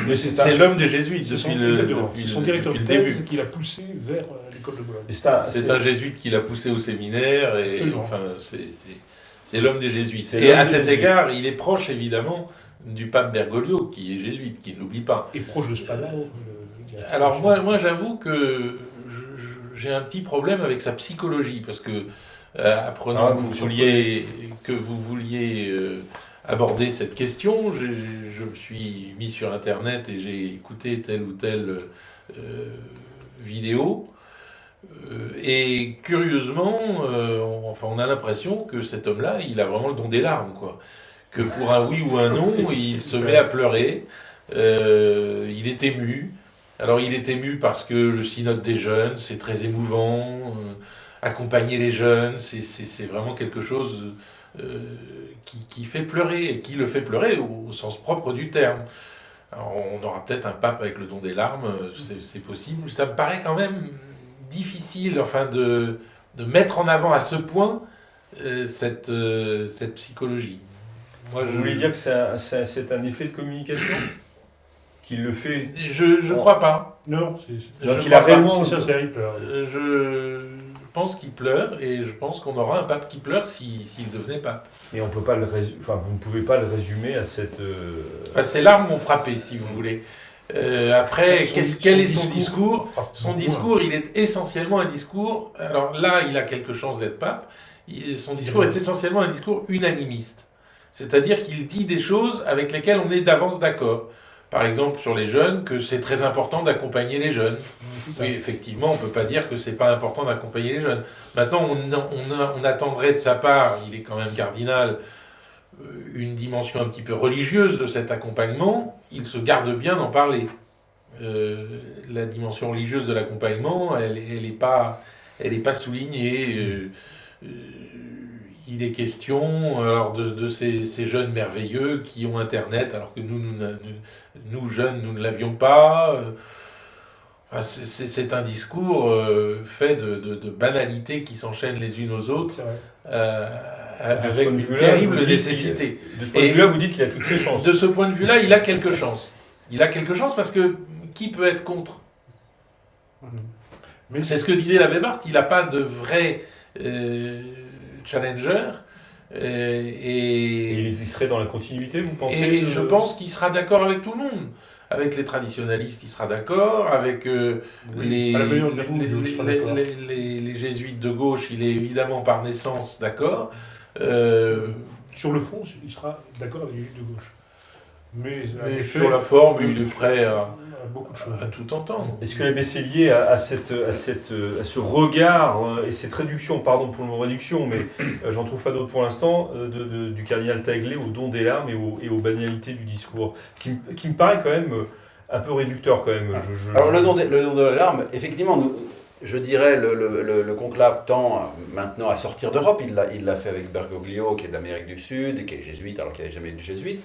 Mais c'est l'homme des jésuites C'est depuis son directeur de le thèse début. qui l'a poussé vers l'école de Bologne. C'est un jésuite qui l'a poussé au séminaire, et Absolument. enfin, c'est l'homme des jésuites. C'est Et l'homme à des cet jésuites. égard, il est proche évidemment du pape Bergoglio, qui est jésuite, qui ne l'oublie pas. Et proche de Spada. Alors moi j'avoue que j'ai un petit problème avec sa psychologie, parce que apprenant que vous vouliez aborder cette question, je me suis mis sur Internet et j'ai écouté telle ou telle vidéo. Et curieusement, on a l'impression que cet homme-là, il a vraiment le don des larmes, quoi. Que pour un oui ou un non, il se met à pleurer. Il est ému. Alors il est ému parce que le synode des jeunes, c'est très émouvant. Accompagner les jeunes, c'est vraiment quelque chose qui fait pleurer, et qui le fait pleurer au sens propre du terme. Alors, on aura peut-être un pape avec le don des larmes, c'est possible. Ça me paraît quand même difficile, enfin, de mettre en avant à ce point cette psychologie. Vous voulez dire que c'est un effet de communication qu'il le fait? Je crois pas. Non, Donc il a réellement... c'est sincère, il pleure. Je pense qu'il pleure, et je pense qu'on aura un pape qui pleure s'il devenait pape. Et on peut pas vous ne pouvez pas le résumer à cette... Enfin, ces larmes m'ont frappé, si vous voulez. Après, quel est son discours? Son discours, il est essentiellement un discours... Alors là, il a quelque chance d'être pape. Son discours est essentiellement un discours unanimiste. C'est-à-dire qu'il dit des choses avec lesquelles on est d'avance d'accord. Par exemple, sur les jeunes, que c'est très important d'accompagner les jeunes. Oui, effectivement, on ne peut pas dire que c'est pas important d'accompagner les jeunes. Maintenant, on attendrait de sa part, il est quand même cardinal, une dimension un petit peu religieuse de cet accompagnement. Il se garde bien d'en parler. La dimension religieuse de l'accompagnement, elle est pas soulignée. Il est question alors de ces jeunes merveilleux qui ont Internet, alors que nous jeunes, nous ne l'avions pas. Enfin, c'est un discours fait de banalités qui s'enchaînent les unes aux autres, avec une terrible nécessité. De ce point de vue-là, vous dites qu'il a toutes ses chances. De ce point de vue-là, il a quelques chances. Il a quelques chances parce que qui peut être contre? Mais c'est ce que disait l'abbé Barthes, il n'a pas de vrai challenger. Et il serait dans la continuité, vous pensez? Et je pense qu'il sera d'accord avec tout le monde. Avec les traditionalistes, il sera d'accord. Avec les jésuites de gauche, il est évidemment par naissance d'accord. sur le fond, il sera d'accord avec les juifs de gauche. Mais sur la forme, il est prêt de choses. À tout entendre. Est-ce que l'ABC est lié à ce regard et cette réduction, pardon pour le mot réduction, mais j'en trouve pas d'autre pour l'instant, du cardinal Taglé au don des larmes et aux banalités du discours, qui me paraît quand même un peu réducteur quand même. Alors le don de la larme, effectivement, je dirais le conclave tend maintenant à sortir d'Europe. Il l'a fait avec Bergoglio, qui est de l'Amérique du Sud, et qui est jésuite alors qu'il n'avait jamais été jésuite.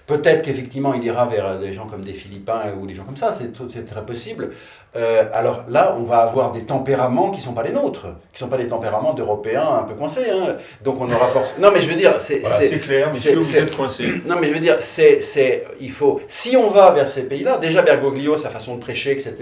Peut-être qu'effectivement il ira vers des gens comme des Philippins ou des gens comme ça, c'est très possible. Alors là, on va avoir des tempéraments qui ne sont pas les nôtres, qui ne sont pas des tempéraments d'Européens un peu coincés. Hein. Donc on aura forcément... Non mais je veux dire... c'est clair, messieurs, vous êtes coincés. Non mais je veux dire, il faut... Si on va vers ces pays-là, déjà Bergoglio, sa façon de prêcher, etc.,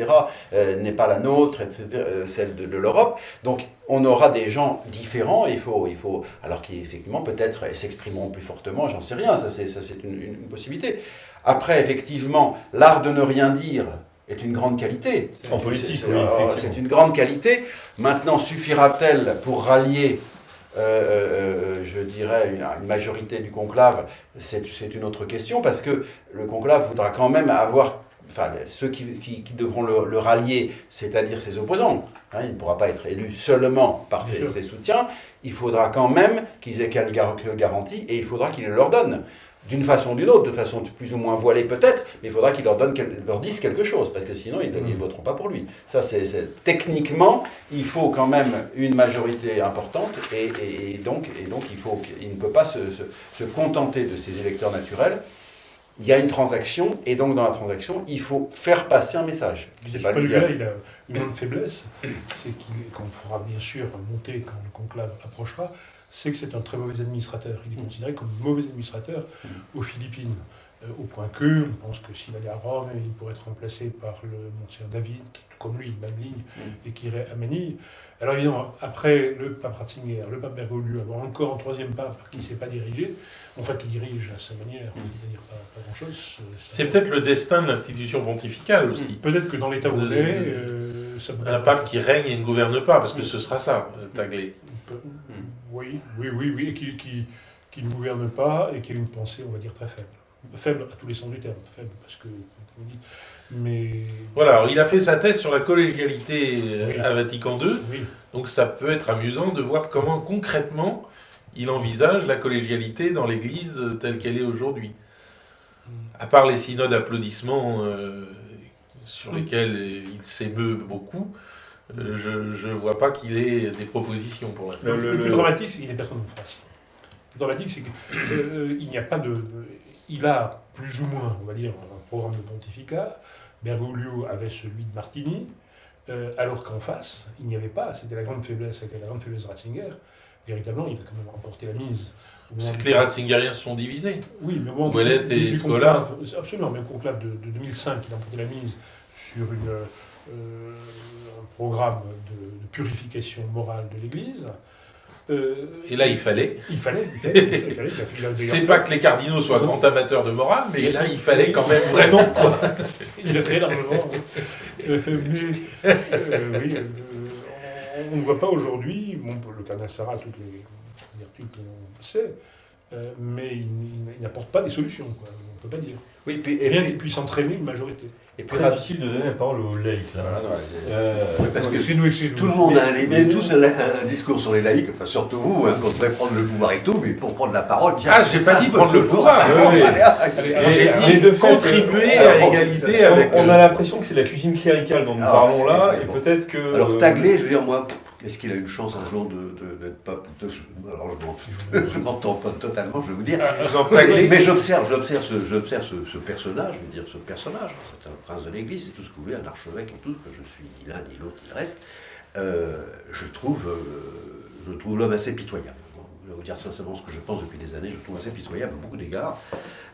n'est pas la nôtre, etc., celle de l'Europe. Donc on aura des gens différents, il faut alors qui effectivement peut-être s'exprimeront plus fortement, j'en sais rien, ça c'est une possibilité. Après, effectivement, l'art de ne rien dire est une grande qualité. En politique, c'est une grande qualité. Maintenant, suffira-t-elle pour rallier, je dirais, une majorité du conclave? C'est une autre question, parce que le conclave voudra quand même avoir... Enfin, ceux qui devront le rallier, c'est-à-dire ses opposants. Hein, il ne pourra pas être élu seulement par ses soutiens. Il faudra quand même qu'ils aient quelques garanties, et il faudra qu'ils le leur donnent. D'une façon ou d'une autre, de façon plus ou moins voilée peut-être, mais il faudra qu'ils leur disent quelque chose, parce que sinon ils ne voteront pas pour lui. Ça, techniquement, il faut quand même une majorité importante, et donc il ne peut pas se contenter de ses électeurs naturels. Il y a une transaction, et donc dans la transaction, il faut faire passer un message. C'est pas lui, il a une grande faiblesse, c'est qu'on fera bien sûr monter quand le conclave approchera, c'est que c'est un très mauvais administrateur. Il est considéré comme mauvais administrateur aux Philippines. Au point que, on pense que s'il allait à Rome, il pourrait être remplacé par le Monseigneur David, qui est comme lui, même ligne, et qui irait à Manille. Alors évidemment, après le pape Ratzinger, le pape Bergoglio, avoir encore un troisième pape qui ne s'est pas dirigé, en fait, il dirige à sa manière, c'est-à-dire pas grand-chose. C'est peut-être le destin de l'institution pontificale aussi. Peut-être que dans l'état où on est, ça peut un pape qui règne et ne gouverne pas, parce que ce sera ça, Taglé. Oui, et qui ne gouverne pas et qui a une pensée, on va dire, très faible. Faible à tous les sens du terme, faible parce que, comme vous dites, mais... Voilà, alors il a fait sa thèse sur la collégialité à Vatican II, oui. Donc ça peut être amusant de voir comment concrètement il envisage la collégialité dans l'Église telle qu'elle est aujourd'hui. À part les synodes applaudissements sur lesquels il s'émeut beaucoup, je ne vois pas qu'il ait des propositions pour l'instant. Le plus dramatique, c'est qu'il n'y a personne en face. Le plus dramatique, c'est qu'il n'y a pas de... Il a plus ou moins, on va dire, un programme de pontificat. Bergoglio avait celui de Martini, alors qu'en face, il n'y avait pas. C'était la grande faiblesse, de Ratzinger. Véritablement, il a quand même remporté la mise. C'est que les Ratzingeriens se sont divisés. Oui, mais bon... Ouellet et Scola. Absolument, même conclave de 2005, il a remporté la mise sur un programme de purification morale de l'Église. Et là, il fallait. C'est pas que les cardinaux soient grands amateurs de morale, mais là, il fallait quand même vraiment, quoi. Il a fait largement. On ne voit pas aujourd'hui, bon, le cardinal Sarah a toutes les vertus que l'on sait, mais il n'apporte pas des solutions, quoi. On ne peut pas dire. Oui, rien qui puisse entraîner une majorité. Et plus difficile de donner la parole aux laïcs. Là. Parce que c'est nous. Tout le monde a tous un discours sur les laïcs, enfin surtout vous, hein, qu'on devrait prendre le pouvoir et tout, mais pour prendre la parole... j'ai pas dit prendre le pouvoir, j'ai dit contribuer à l'égalité avec... On a l'impression que c'est la cuisine cléricale dont nous parlons là, et peut-être que... Alors Taglé, je veux dire, moi, est-ce qu'il a une chance un jour d'être pape? Alors je m'entends pas totalement, je vais vous dire. Mais j'observe ce personnage, je veux dire, c'est un prince de l'Église, c'est tout ce que vous voulez, un archevêque et tout, que je suis ni l'un ni l'autre ni le reste. Je trouve l'homme assez pitoyable. Je vais vous dire sincèrement ce que je pense depuis des années, je le trouve assez pitoyable à beaucoup d'égards,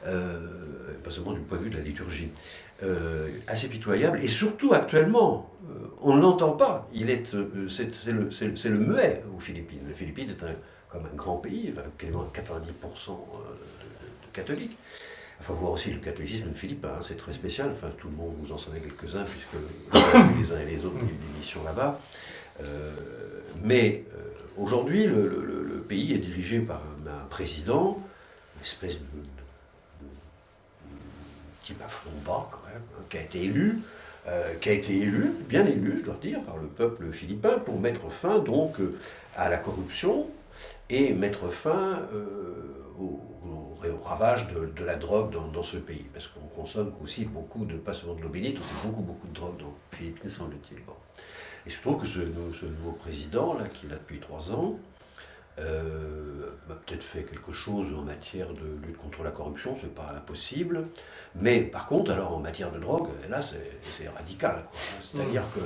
pas seulement du point de vue de la liturgie. Assez pitoyable, et surtout actuellement, on ne l'entend pas. C'est le muet aux Philippines. Les Philippines est comme un grand pays, quasiment 90% de catholiques. Enfin, voir aussi le catholicisme philippin, hein, c'est très spécial. Enfin, tout le monde, vous en savez quelques-uns, puisque les uns et les autres ont eu des missions là-bas. Mais aujourd'hui, le pays est dirigé par un président, une espèce de type à front bas, quand même, qui a été élu, qui a été élu, bien élu, je dois dire, par le peuple philippin, pour mettre fin donc à la corruption et mettre fin au ravage de la drogue dans ce pays. Parce qu'on consomme aussi beaucoup, pas seulement de l'eau-bénite, aussi beaucoup de drogue dans le Philippines, semble-t-il. Bon. Et je trouve que ce nouveau président, là, qui est là depuis 3 ans, a peut-être fait quelque chose en matière de lutte contre la corruption, c'est pas impossible. Mais par contre, alors en matière de drogue, là, c'est radical. C'est-à-dire que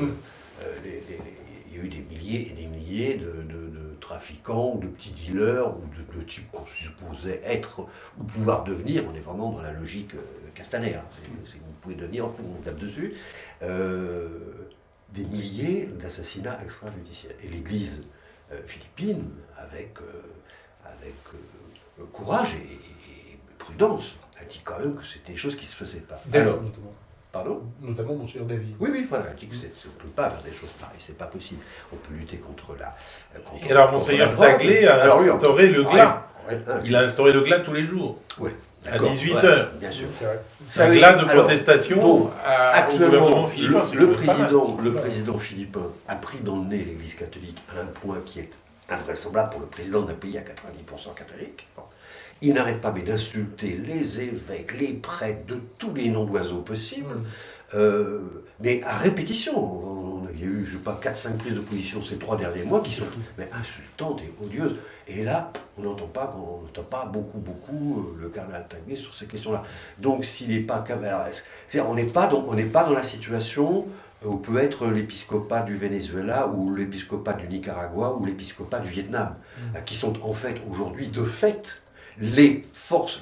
il y a eu des milliers et des milliers de trafiquants, ou de petits dealers, ou de types qu'on supposait être ou pouvoir devenir. On est vraiment dans la logique Castaner. Vous pouvez devenir, on tape dessus. Des milliers d'assassinats extrajudiciaires. Et l'Église philippine, avec courage et prudence, a dit quand même que c'était des choses qui ne se faisaient pas. David, notamment. Pardon ? Notamment Monsieur David. Oui, voilà, elle dit que on ne peut pas faire des choses pareilles, c'est pas possible. On peut lutter contre la... Et alors, Monseigneur Taglé a instauré le glas. Il a instauré le glas tous les jours. Oui. À 18h. Bien sûr. C'est un glas de protestation au gouvernement philippin. Le président philippin a pris dans le nez l'Église catholique à un point qui est invraisemblable pour le président d'un pays à 90% catholique. Il n'arrête pas mais d'insulter les évêques, les prêtres, de tous les noms d'oiseaux possibles, mais à répétition. On a eu, je ne sais pas, 4-5 prises de position ces 3 derniers mois qui sont insultantes et odieuses. Et là, on n'entend pas beaucoup le cardinal Taglé sur ces questions-là. Donc, s'il n'est pas... on n'est pas dans la situation où peut être l'épiscopat du Venezuela ou l'épiscopat du Nicaragua ou l'épiscopat du Vietnam, qui sont en fait aujourd'hui, de fait, les forces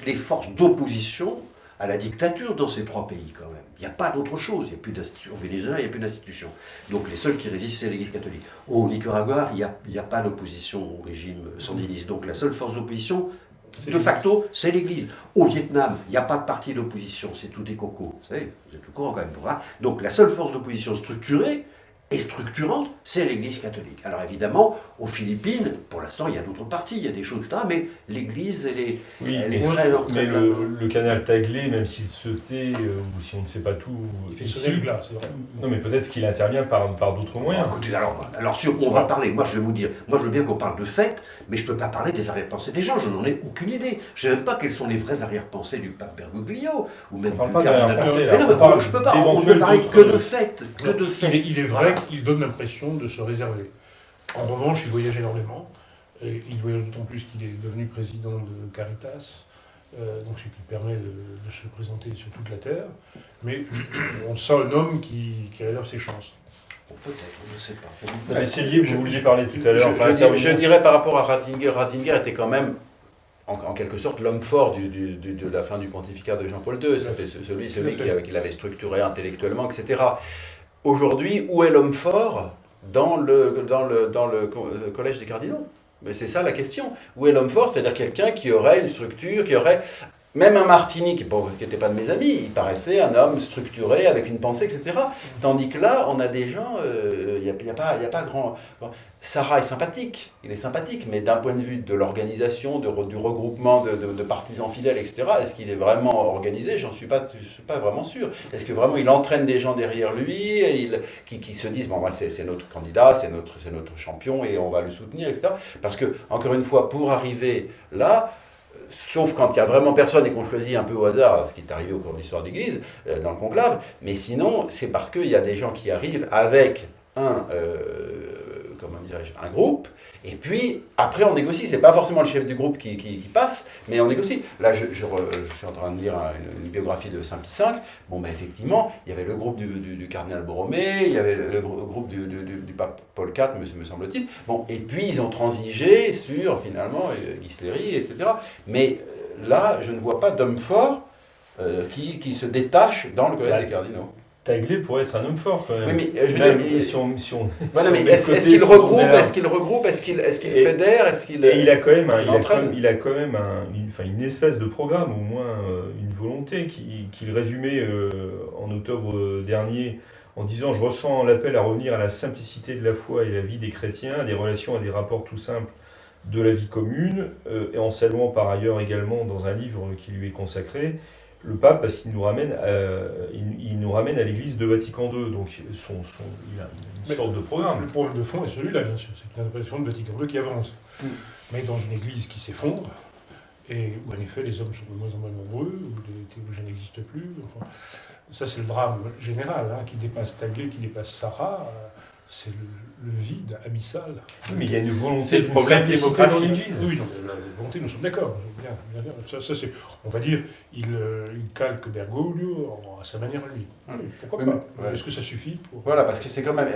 d'opposition à la dictature dans ces 3 pays quand même. Il n'y a pas d'autre chose, il n'y a plus d'institution. Au Venezuela, il n'y a plus d'institution. Donc les seuls qui résistent, c'est l'Église catholique. Au Nicaragua, il n'y a pas d'opposition au régime sandiniste. Donc la seule force d'opposition, de facto, c'est l'Église. Au Vietnam, il n'y a pas de parti d'opposition, c'est tout des cocos. Vous savez, vous êtes au courant quand même. Donc la seule force d'opposition structurée et structurante, c'est l'Église catholique. Alors évidemment, aux Philippines, pour l'instant, il y a d'autres partis, il y a des choses, etc. Mais l'Église, elle est mais le cardinal Taglé, même s'il se tait, ou si on ne sait pas tout... Il fait sonner le glas, c'est vrai. Non, mais peut-être qu'il intervient par d'autres moyens. Écoutez, alors on va parler, moi je vais vous dire, moi je veux bien qu'on parle de fait, mais je ne peux pas parler des arrière-pensées des gens, je n'en ai aucune idée. Je ne sais même pas quelles sont les vraies arrière-pensées du pape Bergoglio, ou même du cardinal. Mais non, je peux pas, on ne peut parler que de fait. Il est vrai qu'il donne l'impression de se réserver. En revanche, il voyage énormément. Et il voyage d'autant plus qu'il est devenu président de Caritas, donc ce qui lui permet de se présenter sur toute la Terre. Mais on sent un homme qui réserve ses chances. Peut-être, je ne sais pas. C'est lié, vous vouliez parler tout à l'heure. Je dirais par rapport à Ratzinger, Ratzinger était quand même en quelque sorte l'homme fort de la fin du pontificat de Jean-Paul II, c'était celui qui l'avait structuré intellectuellement, etc. Aujourd'hui, où est l'homme fort dans le collège des cardinaux? Mais c'est ça la question. Où est l'homme fort? C'est-à-dire quelqu'un qui aurait une structure, qui aurait... Même un Martini, qui n'était pas de mes amis, il paraissait un homme structuré, avec une pensée, etc. Tandis que là, on a des gens, il n'y a pas grand... Sarah est sympathique, il est sympathique, mais d'un point de vue de l'organisation, du regroupement de partisans fidèles, etc., est-ce qu'il est vraiment organisé? J'en suis pas vraiment sûr. Est-ce que vraiment il entraîne des gens derrière lui, et qui se disent, bon, moi, c'est notre candidat, c'est notre champion, et on va le soutenir, etc. Parce que, encore une fois, pour arriver là, sauf quand il n'y a vraiment personne et qu'on choisit un peu au hasard, ce qui est arrivé au cours de l'histoire de l'Église, dans le conclave, mais sinon, c'est parce qu'il y a des gens qui arrivent avec un groupe, et puis après on négocie. C'est pas forcément le chef du groupe qui passe, mais on négocie. Là, je suis en train de lire une biographie de Saint Pie V. Bon, ben effectivement, il y avait le groupe du cardinal Borromée, il y avait le groupe du pape Paul IV, me semble-t-il. Bon, et puis ils ont transigé sur finalement Ghisleri, etc. Mais là, je ne vois pas d'homme fort qui se détache dans le collège des cardinaux. Taglé pourrait être un homme fort quand même. Oui, mais je veux dire, est-ce qu'il regroupe, est-ce qu'il fédère, est-ce qu'il et il a quand même une espèce de programme, au moins une volonté qu'il résumait en octobre dernier en disant: je ressens l'appel à revenir à la simplicité de la foi et la vie des chrétiens, des relations et des rapports tout simples de la vie commune, et en saluant par ailleurs également dans un livre qui lui est consacré le pape parce qu'il nous ramène, il nous ramène à l'église de Vatican II. Donc il a une sorte de programme. Le problème de fond est celui-là, bien sûr, c'est l'interprétation de Vatican II qui avance. Mais dans une église qui s'effondre, et où en effet les hommes sont de moins en moins nombreux, où les théologiens n'existent plus. Enfin, ça c'est le drame général, qui dépasse Taguet, qui dépasse Sarah. C'est le vide abyssal. Oui, mais il y a une volonté, C'est le d'une problème simplicité démographique. dans l'Église. Oui, non, mais la volonté, nous sommes d'accord. Bien. Ça, c'est, on va dire, il calque Bergoglio à sa manière à lui. Oui, pourquoi pas? Ouais. Est-ce que ça suffit pour... Voilà, parce que c'est quand même...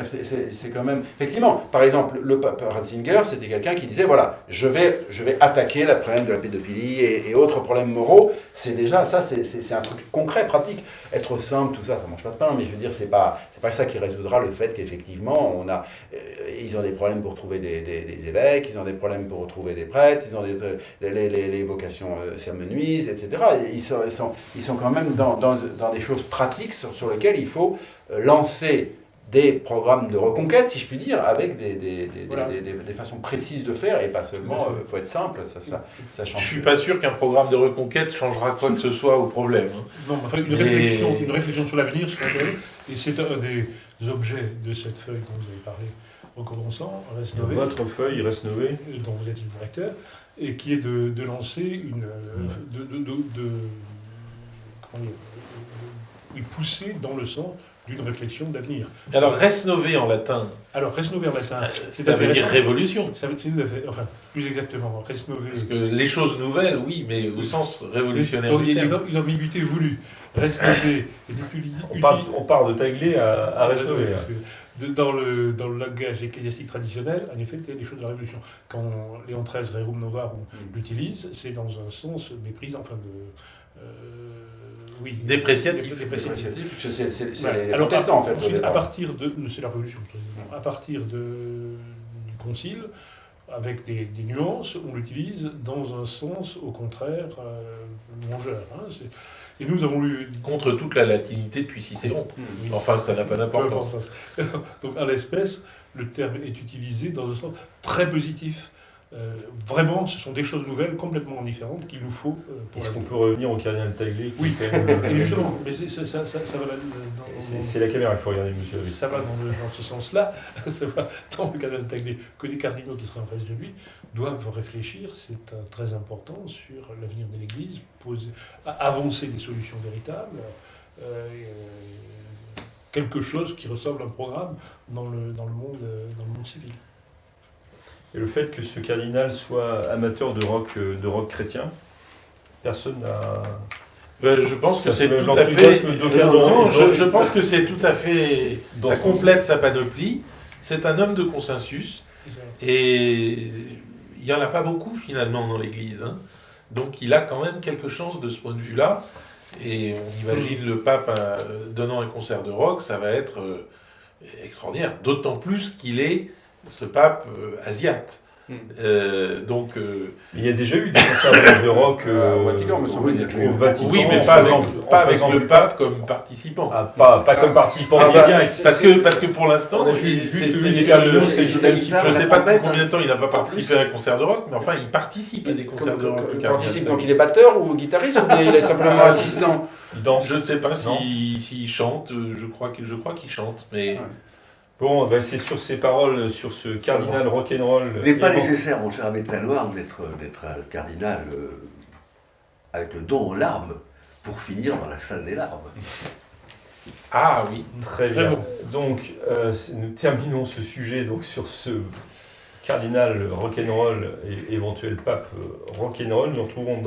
Effectivement, par exemple, le pape Ratzinger, c'était quelqu'un qui disait, voilà, je vais attaquer le problème de la pédophilie et autres problèmes moraux. C'est déjà, ça, c'est un truc concret, pratique. Être simple, tout ça, ça mange pas de pain, mais je veux dire, c'est pas ça qui résoudra le fait qu'effectivement, ils ont des problèmes pour trouver des évêques, ils ont des problèmes pour trouver des prêtres, ils ont les vocations sermonuises, etc. Ils sont quand même dans des choses pratiques sur lesquelles il faut lancer des programmes de reconquête, si je puis dire, avec des façons précises de faire, et pas seulement, il faut être simple, ça change. Je suis pas sûr qu'un programme de reconquête changera quoi que ce soit au problème. Non, enfin, une réflexion sur l'avenir serait intéressante, et c'est un des objets de cette feuille dont vous avez parlé, recommençant, Resnové, Votre feuille, Resnové, dont vous êtes le directeur, et qui est de lancer une... comment dire, pousser dans le sens d'une réflexion d'avenir. Alors, resnové en latin, Alors, Resnové en latin, ça veut dire révolution. ça veut dire, enfin, plus exactement, Resnové... Parce que les choses nouvelles, oui, mais au sens révolutionnaire Donc, du il y a terme. une ambiguïté voulue. Resnové est utilisé... on part de Taglé à Resnové. Parce que dans le langage ecclésiastique traditionnel, en effet, c'est les choses de la Révolution. Quand Léon XIII, Rerum Novarum, l'utilise, c'est dans un sens méprisant, enfin de... oui. Dépréciatif. Dépréciatif, puisque c'est Ouais. les Alors, protestants, en fait. Ensuite, au départ. à partir de... C'est la Révolution. À partir du Concile, avec des nuances, on l'utilise dans un sens, au contraire, mangeur. Et nous avons lu... Contre toute la latinité depuis Cicéron. Enfin, ça n'a pas d'importance. Donc, à l'espèce, le terme est utilisé dans un sens très positif. Vraiment, ce sont des choses nouvelles, complètement différentes, qu'il nous faut pour Est-ce la qu'on vie. peut revenir au cardinal Taglé qui Oui. est quand même, Et justement, mais ça va dans... c'est la caméra qu'il faut regarder, monsieur. Ça va dans ce sens-là, ça va dans le cardinal Taglé, que les cardinaux qui seraient en face de lui doivent réfléchir, c'est très important, sur l'avenir de l'Église, avancer des solutions véritables, quelque chose qui ressemble à un programme dans le monde civil. Et le fait que ce cardinal soit amateur de rock chrétien, personne n'a... Je pense que Ça c'est soulève tout à fait... l'enthousiasme d'aucun Non, d'entre- je pense que c'est tout à fait... Dans- Ça complète sa panoplie. C'est un homme de consensus. Et il n'y en a pas beaucoup, finalement, dans l'Église. Donc il a quand même quelque chose de ce point de vue-là. Et on imagine le pape donnant un concert de rock, ça va être extraordinaire. D'autant plus qu'il est ce pape asiate. Donc, Il y a déjà eu des concerts de rock Au Vatican, me semble, il y a déjà eu. au Vatican. oui, mais en pas avec, présence- pas en avec présence le du pape comme participant. Ah, pas comme participant Ah, direct. Parce que pour l'instant, On a c'est- juste c'est- eu c'est- des cardinaux, c'est je Gisèle ne qui- sais pas la depuis trompette, combien de temps il n'a pas participé plus, à un concert de rock, mais enfin, il participe à des concerts de rock. le Il cardinal. participe, donc il est batteur ou guitariste, ou bien il est simplement assistant? Il danse. Je ne sais pas Non. s'il chante, je crois qu'il chante, mais... Ouais. Bon, bah, c'est sur ces paroles, sur ce cardinal rock'n'roll. Il n'est pas et- nécessaire, mon cher abbé Taloir, d'être un cardinal avec le dos en larmes pour finir dans la salle des larmes. Ah oui. Très Très bien. bon. Donc, nous terminons ce sujet donc, sur ce cardinal rock'n'roll et éventuel pape rock'n'roll. Nous nous retrouvons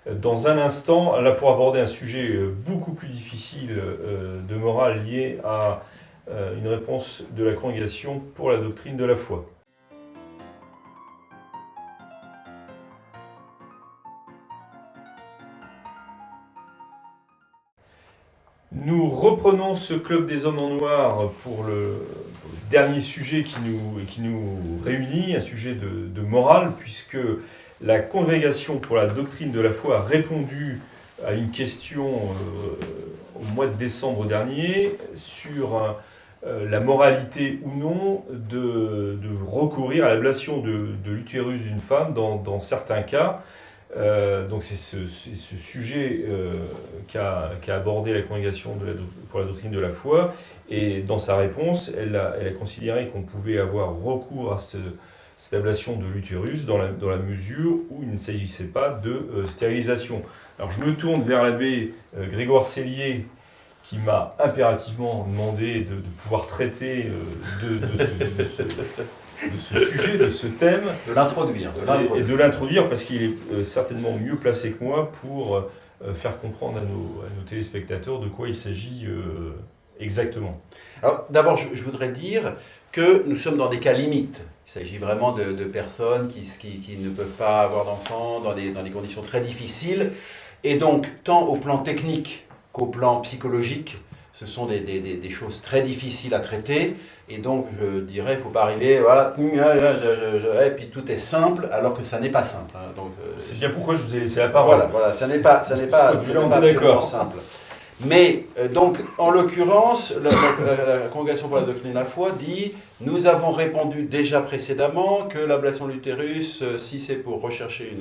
dans un instant, là pour aborder un sujet beaucoup plus difficile de morale lié à une réponse de la congrégation pour la doctrine de la foi. Nous reprenons ce Club des Hommes en Noir pour le dernier sujet qui nous réunit, un sujet de morale, puisque la Congrégation pour la doctrine de la foi a répondu à une question au mois de décembre dernier sur la moralité ou non de recourir à l'ablation de l'utérus d'une femme dans certains cas. Donc c'est ce sujet qu'a abordé la congrégation pour la doctrine de la foi, et dans sa réponse, elle a considéré qu'on pouvait avoir recours à cette ablation de l'utérus dans la mesure où il ne s'agissait pas de stérilisation. Alors je me tourne vers l'abbé Grégoire Cellier, qui m'a impérativement demandé de pouvoir traiter de ce sujet, de ce thème. De l'introduire. Et de l'introduire parce qu'il est certainement mieux placé que moi pour faire comprendre à nos téléspectateurs de quoi il s'agit exactement. Alors d'abord, je voudrais dire que nous sommes dans des cas limites. Il s'agit vraiment de personnes qui ne peuvent pas avoir d'enfants dans des conditions très difficiles. Et donc, tant au plan technique qu'au plan psychologique, ce sont des choses très difficiles à traiter. Et donc, je dirais, il ne faut pas arriver, voilà, et puis tout est simple, alors que ça n'est pas simple. Hein. Donc, c'est bien pourquoi je vous ai laissé la parole. Voilà, ça n'est pas absolument simple. Mais, donc, en l'occurrence, la Congrégation pour la doctrine de la foi dit, nous avons répondu déjà précédemment que l'ablation de l'utérus, si c'est pour rechercher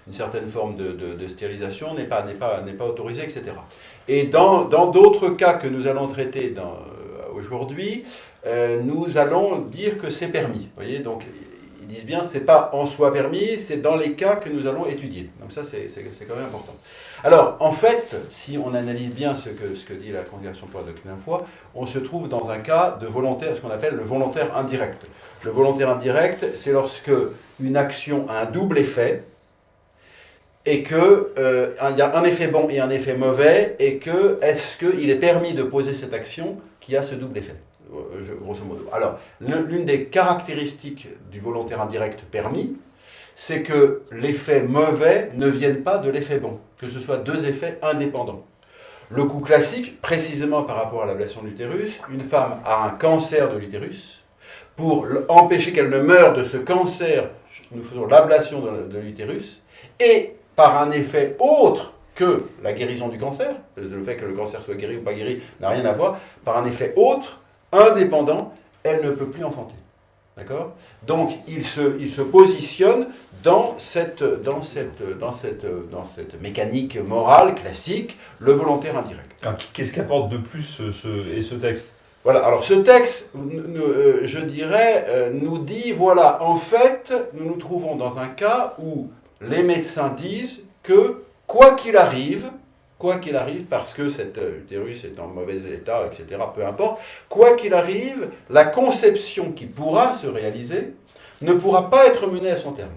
une certaine forme de stérilisation, n'est pas autorisée, etc. Et dans d'autres cas que nous allons traiter aujourd'hui, nous allons dire que c'est permis. Vous voyez, donc ils disent bien, c'est pas en soi permis, c'est dans les cas que nous allons étudier. Donc ça, c'est quand même important. Alors, en fait, si on analyse bien ce que dit la Congrégation pour la doctrine de la foi, on se trouve dans un cas de volontaire, ce qu'on appelle le volontaire indirect. Le volontaire indirect, c'est lorsque une action a un double effet, et qu'il y a un effet bon et un effet mauvais, et est-ce qu'il est permis de poser cette action qui a ce double effet, grosso modo. Alors, l'une des caractéristiques du volontaire indirect permis, c'est que l'effet mauvais ne vienne pas de l'effet bon, que ce soit deux effets indépendants. Le coup classique, précisément par rapport à l'ablation de l'utérus, une femme a un cancer de l'utérus. Pour empêcher qu'elle ne meure de ce cancer, nous faisons l'ablation de l'utérus, et par un effet autre que la guérison du cancer, le fait que le cancer soit guéri ou pas guéri n'a rien à voir, par un effet autre, indépendant, elle ne peut plus enfanter. D'accord ? Donc il se positionne dans cette mécanique morale classique, le volontaire indirect. Alors, qu'est-ce qu'apporte de plus ce texte ? Voilà, alors ce texte, je dirais, nous dit, voilà, en fait, nous nous trouvons dans un cas où les médecins disent que, quoi qu'il arrive, parce que cet utérus est en mauvais état, etc., peu importe, quoi qu'il arrive, la conception qui pourra se réaliser ne pourra pas être menée à son terme.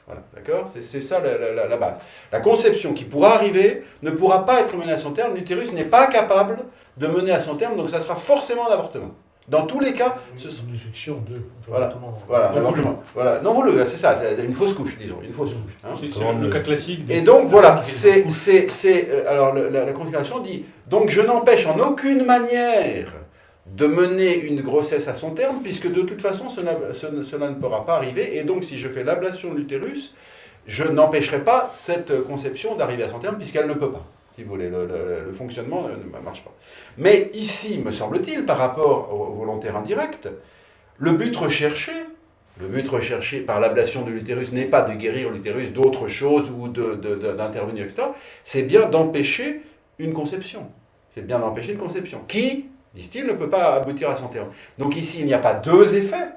Voilà, d'accord ? C'est ça la base. La conception qui pourra arriver ne pourra pas être menée à son terme, l'utérus n'est pas capable de mener à son terme, donc ça sera forcément un avortement. Dans tous les cas, une infection de voilà, non voulu, c'est ça, c'est une fausse couche, disons, une fausse couche. Hein. C'est le cas classique. Et donc voilà, alors la Congrégation dit, donc je n'empêche en aucune manière de mener une grossesse à son terme, puisque de toute façon cela ne pourra pas arriver, et donc si je fais l'ablation de l'utérus, je n'empêcherai pas cette conception d'arriver à son terme, puisqu'elle ne peut pas. Si vous voulez, le fonctionnement ne marche pas. Mais ici, me semble-t-il, par rapport au volontaire indirect, le but recherché par l'ablation de l'utérus n'est pas de guérir l'utérus d'autre chose ou d'intervenir, etc. C'est bien d'empêcher une conception. C'est bien d'empêcher une conception qui, disent-ils, ne peut pas aboutir à son terme. Donc ici, il n'y a pas deux effets,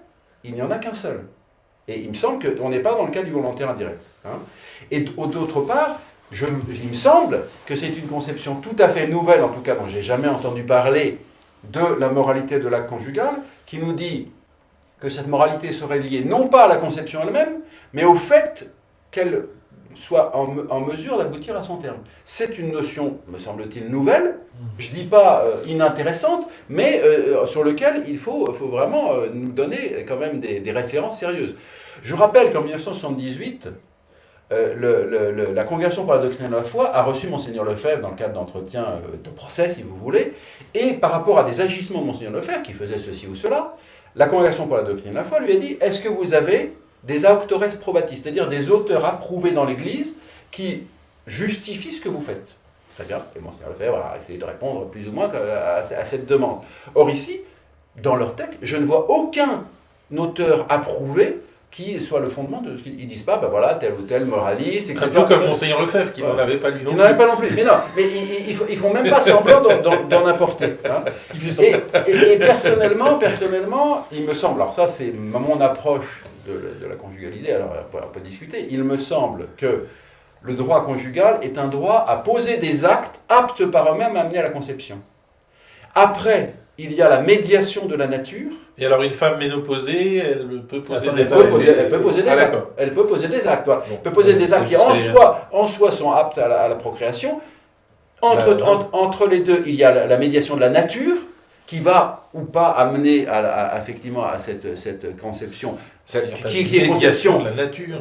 il n'y en a qu'un seul. Et il me semble qu'on n'est pas dans le cas du volontaire indirect. Hein. Et d'autre part, il me semble que c'est une conception tout à fait nouvelle, en tout cas dont je n'ai jamais entendu parler, de la moralité de l'acte conjugal, qui nous dit que cette moralité serait liée non pas à la conception elle-même, mais au fait qu'elle soit en mesure d'aboutir à son terme. C'est une notion, me semble-t-il, nouvelle, je ne dis pas inintéressante, mais sur laquelle il faut vraiment nous donner quand même des références sérieuses. Je rappelle qu'en 1978, la Congrégation pour la doctrine de la foi a reçu Monseigneur Lefebvre dans le cadre d'entretiens de procès, si vous voulez, et par rapport à des agissements de Monseigneur Lefebvre, qui faisait ceci ou cela, la Congrégation pour la doctrine de la foi lui a dit « Est-ce que vous avez des auctores probati, c'est-à-dire des auteurs approuvés dans l'Église qui justifient ce que vous faites ?» Très bien, et Monseigneur Lefebvre a essayé de répondre plus ou moins à cette demande. Or ici, dans leur texte, je ne vois aucun auteur approuvé qui soit le fondement de ce qu'ils ne disent pas, ben voilà, tel ou tel moraliste, etc. Un peu comme Monseigneur Lefebvre, qui n'en avait pas lu non Ils plus. n'en avaient pas non plus. Mais non, mais ils font même pas semblant d'en apporter. Hein. Et personnellement, il me semble, alors ça c'est mon approche de la conjugalité, alors on peut discuter, il me semble que le droit conjugal est un droit à poser des actes aptes par eux-mêmes à amener à la conception. Après, il y a la médiation de la nature. Et alors, une femme ménopausée, elle peut poser Attendez, des Elle peut poser des actes. d'accord. Elle peut poser des actes. Voilà. Bon, Elle peut poser des actes qui, c'est- en soi, sont aptes à la procréation. Entre les deux, il y a la médiation de la nature, qui va ou pas amener effectivement à cette conception. Il y a pas Qui est de médiation conception. de la nature.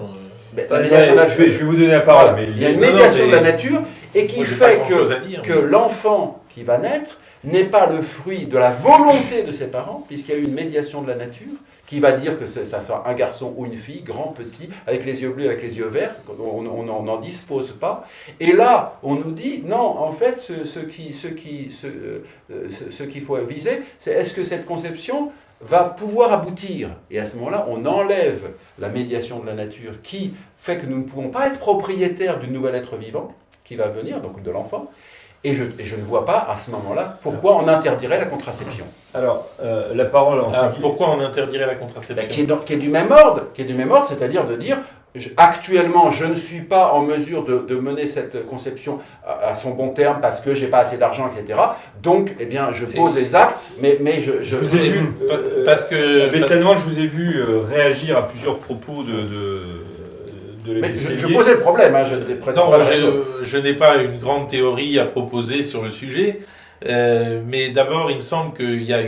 Mais la Attendez, médiation de la je vais vous donner la parole. Mais il y a une Non, non, médiation mais- de la nature et qui Moi, j'ai pas fait grand-chose à dire, que mais- l'enfant qui va naître n'est pas le fruit de la volonté de ses parents, puisqu'il y a eu une médiation de la nature qui va dire que ça soit un garçon ou une fille, grand, petit, avec les yeux bleus, avec les yeux verts, on n'en dispose pas. Et là, on nous dit, non, en fait, ce qu'il faut viser, c'est est-ce que cette conception va pouvoir aboutir. Et à ce moment-là, on enlève la médiation de la nature qui fait que nous ne pouvons pas être propriétaires du nouvel être vivant qui va venir, donc de l'enfant. Et je ne vois pas à ce moment-là pourquoi on interdirait la contraception. Alors, la parole Pourquoi on interdirait la contraception Qui est du même ordre, c'est-à-dire de dire actuellement, je ne suis pas en mesure de mener cette conception à son bon terme parce que j'ai pas assez d'argent, etc. Donc, eh bien, je pose des actes, mais Je vous ai vu, parce que Bétanois, je vous ai vu réagir à plusieurs propos de mais l'abbé je Sellier. posais le problème, je ne prétends non, pas la raison. je n'ai pas une grande théorie à proposer sur le sujet, mais d'abord, il me semble qu'il y a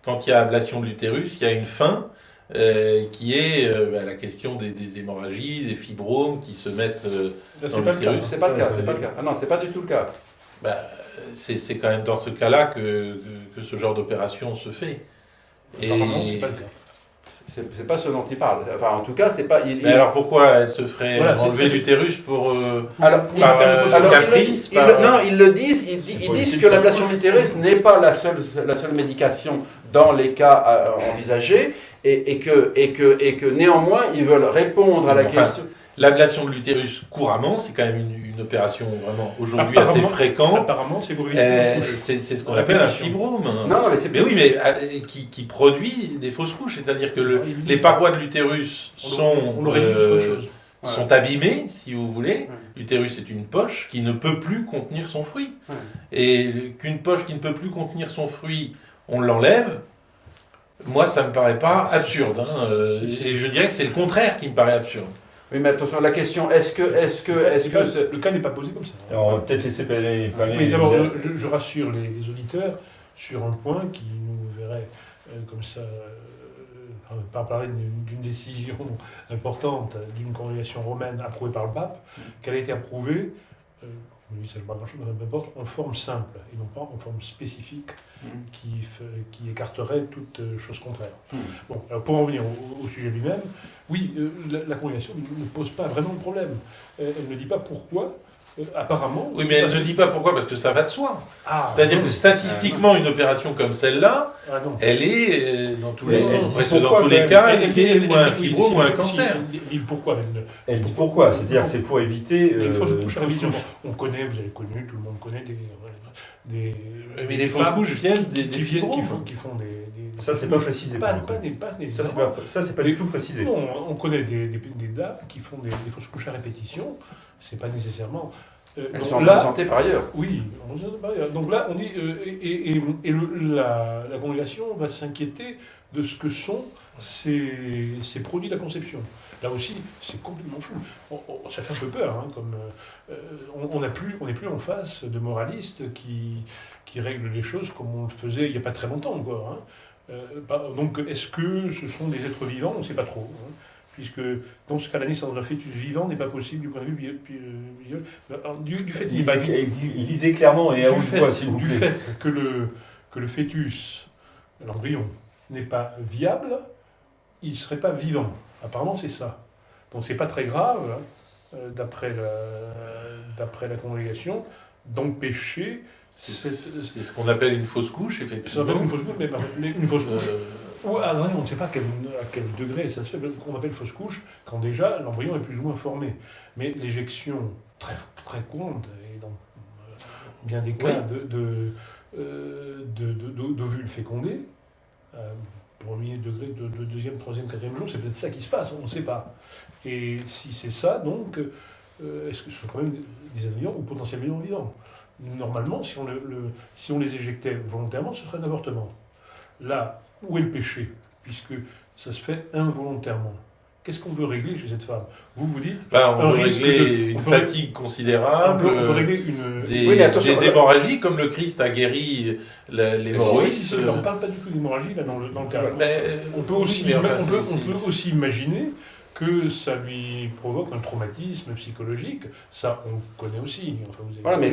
quand il y a ablation de l'utérus, il y a une fin qui est la question des hémorragies, des fibromes qui se mettent Là, dans c'est pas le cas. l'utérus. C'est pas le cas, c'est pas le cas. Ah non, c'est pas du tout le cas. Bah, c'est quand même dans ce cas-là que ce genre d'opération se fait. Apparemment, c'est pas le cas. C'est pas ce dont il parle. Enfin, en tout cas, c'est pas. Mais alors pourquoi elle se ferait Voilà, c'est- enlever c'est- l'utérus pour Alors, caprice, ils le disent, ils disent politique, que l'ablation de l'utérus n'est pas la seule médication dans les cas envisagés et que néanmoins ils veulent répondre à la Enfin, question. l'ablation de l'utérus couramment, c'est quand même une opération vraiment aujourd'hui assez Apparemment- fréquente. Apparemment, c'est pour éviter les fausses couches. C'est ce qu'on appelle un fibrome. Non, mais c'est Mais oui, mais qui produit des fausses couches, c'est-à-dire que les parois de l'utérus On l'aurait dit sur autre chose. sont abîmées, si vous voulez. Ouais. L'utérus est une poche qui ne peut plus contenir son fruit. Ouais. Et qu'une poche qui ne peut plus contenir son fruit, on l'enlève. Moi, ça me paraît pas absurde. Et je dirais que c'est le contraire qui me paraît absurde. Oui, mais attention, la question est-ce que Le cas n'est pas posé comme ça. Alors, on va peut-être laisser parler. Oui, d'abord, je rassure les auditeurs sur un point qui nous verrait comme ça, par parler d'une décision importante d'une congrégation romaine approuvée par le pape, qu'elle a été approuvée, oui, ça ne veut pas grand-chose, mais peu importe, en forme simple et non pas en forme spécifique qui écarterait toute chose contraire. Bon, alors pour en venir au sujet lui-même, oui, la congrégation ne pose pas vraiment de problème. Elle ne dit pas pourquoi. Apparemment. Oui, mais elle ne dit pas pourquoi, parce que ça va de soi. Ah, C'est-à-dire non. que statistiquement, une opération comme celle-là, Ah non. elle est, dans tous Mais les, elle dit presque pourquoi, dans tous les même. cas, Elle- liée elle- ou à un elle- fibrome si- ou à un si- cancer. elle dit pourquoi Elle dit pourquoi, c'est-à-dire que c'est pour éviter une fausse une couche fausse révision. couche. On connaît, vous avez connu, tout le monde connaît des Mais les fausses femmes couches viennent des qui viennent, fibromes. qui font des Ça, c'est pas précisé. pas, pour le coup. pas des Ça, c'est pas du tout précisé. Non, on connaît des dames qui font des fausses couches à répétition. C'est pas nécessairement. elles donc sont en là, bonne santé par ailleurs. oui, on dit par ailleurs. Donc là, on dit la congrégation va s'inquiéter de ce que sont ces produits de la conception. Là aussi, c'est complètement fou. Ça fait un peu peur, hein, comme on n'est plus en face de moralistes qui règlent les choses comme on le faisait il n'y a pas très longtemps encore. Hein. Donc, est-ce que ce sont des êtres vivants? On ne sait pas trop. Hein. Puisque dans ce cas, la naissance d'un fœtus vivant n'est pas possible du point de vue visuel. Du fait Lisez clairement et à du haute fait, voix, s'il vous du plaît. fait que le fœtus, l'embryon, n'est pas viable, il ne serait pas vivant. Apparemment, c'est ça. Donc, c'est pas très grave, hein, d'après la congrégation, d'empêcher C'est ce qu'on appelle une fausse couche, ça effectivement. s'appelle une fausse couche, mais une fausse couche On ne sait pas à quel degré ça se fait. On appelle fausse couche quand déjà l'embryon est plus ou moins formé. Mais l'éjection très, très courante, et dans bien des cas d'ovules fécondés, premier degré, de deuxième, troisième, quatrième jour, c'est peut-être ça qui se passe, on ne sait pas. Et si c'est ça, donc, est-ce que ce sont quand même des embryons ou potentiellement vivants? Normalement, si on les éjectait volontairement, ce serait un avortement. Là, où est le péché? Puisque ça se fait involontairement. Qu'est-ce qu'on veut régler chez cette femme? Vous dites... Là, on veut régler une fatigue considérable, on peut régler une... des hémorragies, comme le Christ a guéri l'hémorroïde. On ne parle pas du tout d'hémorragie là, dans le cas. On peut on aussi imaginer que ça lui provoque un traumatisme psychologique. Ça, on connaît aussi. Enfin, voilà, mais à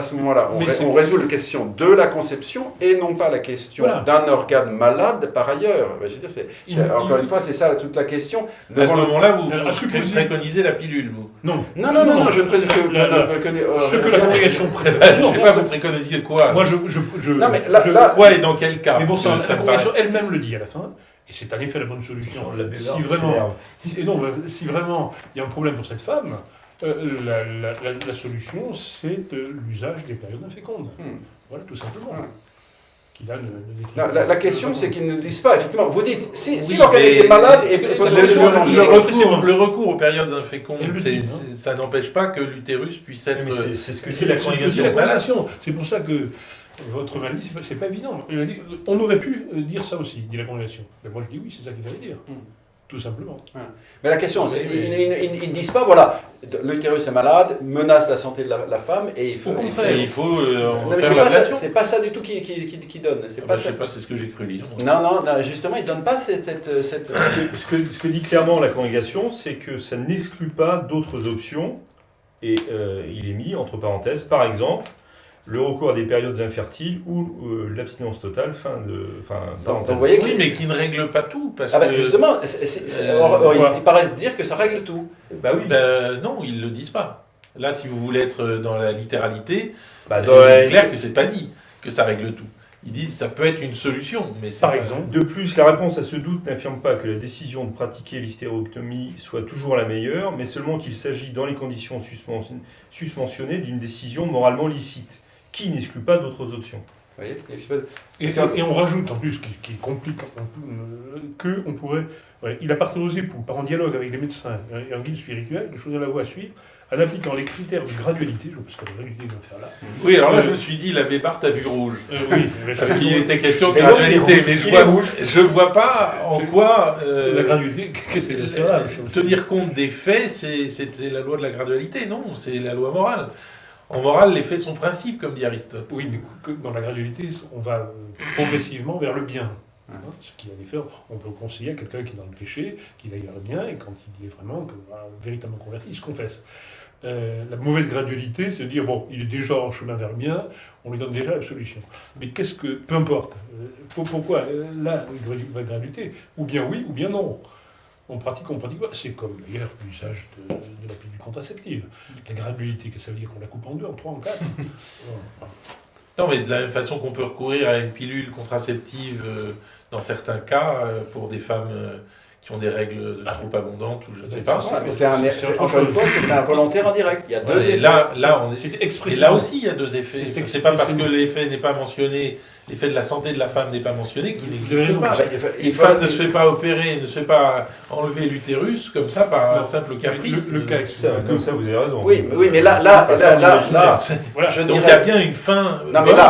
ce moment-là, on résout la question de la conception et non pas la question d'un organe malade par ailleurs. Je veux dire, encore une fois, c'est ça toute la question. À ce moment-là, vous préconisez la pilule, vous? Non, je ne présume que... Ce que la congrégation je ne sais pas, vous préconisez quoi? Moi, non, mais quoi et dans quel cas? Mais bon, la congrégation elle-même le dit à la fin. Et c'est en effet la bonne solution. Si vraiment il y a un problème pour cette femme, la solution, c'est l'usage des périodes infécondes. Voilà, tout simplement. La question, c'est qu'ils ne disent pas, effectivement, vous dites, si l'organisme est malade et potentiellement dangereux... Le recours aux périodes infécondes, ça n'empêche pas que l'utérus puisse être... C'est ce que dit la congrégation. C'est pour ça que votre maladie, c'est pas évident. On aurait pu dire ça aussi, dit la congrégation. Mais moi je dis oui, c'est ça qu'il fallait dire. Tout simplement. Mais la question, c'est ils ne disent pas, voilà, l'utérus est malade, menace la santé de la femme, et il faut faire l'ablation. C'est pas ça du tout qui donne. Je sais pas, c'est ce que j'ai cru lire. Non, justement, il ne donne pas cette... Ce que dit clairement la congrégation, c'est que ça n'exclut pas d'autres options, et il est mis entre parenthèses, par exemple, le recours à des périodes infertiles ou l'abstinence totale, vous voyez oui, mais qui ne règle pas tout. Parce que justement, ils paraissent dire que ça règle tout. Non, ils ne le disent pas. Là, si vous voulez être dans la littéralité, il est clair que c'est pas dit que ça règle tout. Ils disent que ça peut être une solution. Mais par exemple. De plus, la réponse à ce doute n'affirme pas que la décision de pratiquer l'hystérectomie soit toujours la meilleure, mais seulement qu'il s'agit, dans les conditions susmentionnées, d'une décision moralement licite, qui n'exclut pas d'autres options. Et on rajoute en plus, qui complique, qu'on pourrait... il appartient aux époux, par un dialogue avec les médecins et un guide spirituel, de choisir la voie à suivre, en appliquant les critères de gradualité, parce que la gradualité qu'ils vont faire là. Oui, alors là, je me suis dit, l'abbé Barthes a vu rouge. Oui, parce qu'il était question de gradualité, mais je vois pas en quoi... la gradualité, qu'est-ce qu'elle va faire là? Tenir compte des faits, c'est la loi de la gradualité, non, c'est la loi morale. En morale, les faits sont principes, comme dit Aristote. Oui, mais dans la gradualité, on va progressivement vers le bien. Ce qui, en effet, on peut conseiller à quelqu'un qui est dans le péché, qu'il aille vers le bien, et quand il est vraiment véritablement converti, il se confesse. La mauvaise gradualité, c'est de dire, bon, il est déjà en chemin vers le bien, on lui donne déjà la solution. Mais peu importe, pourquoi là, la gradualité, ou bien oui, ou bien non. On pratique pas. C'est comme d'ailleurs l'usage de la pilule contraceptive. La gradualité, ça veut dire qu'on la coupe en deux, en trois, en quatre. Non, mais de la même façon qu'on peut recourir à une pilule contraceptive dans certains cas pour des femmes qui ont des règles trop abondantes ou je ne sais pas. Encore une fois, c'est un volontaire indirect. Il y a deux effets. Là, aussi, il y a deux effets. C'est pas parce que l'effet n'est pas mentionné, l'effet de la santé de la femme n'est pas mentionné qu'il n'existe pas. Une femme ne se fait pas opérer, ne se fait pas enlever l'utérus comme ça par un simple caprice. Comme ça, vous avez raison. Oui, mais là, donc il y a bien une fin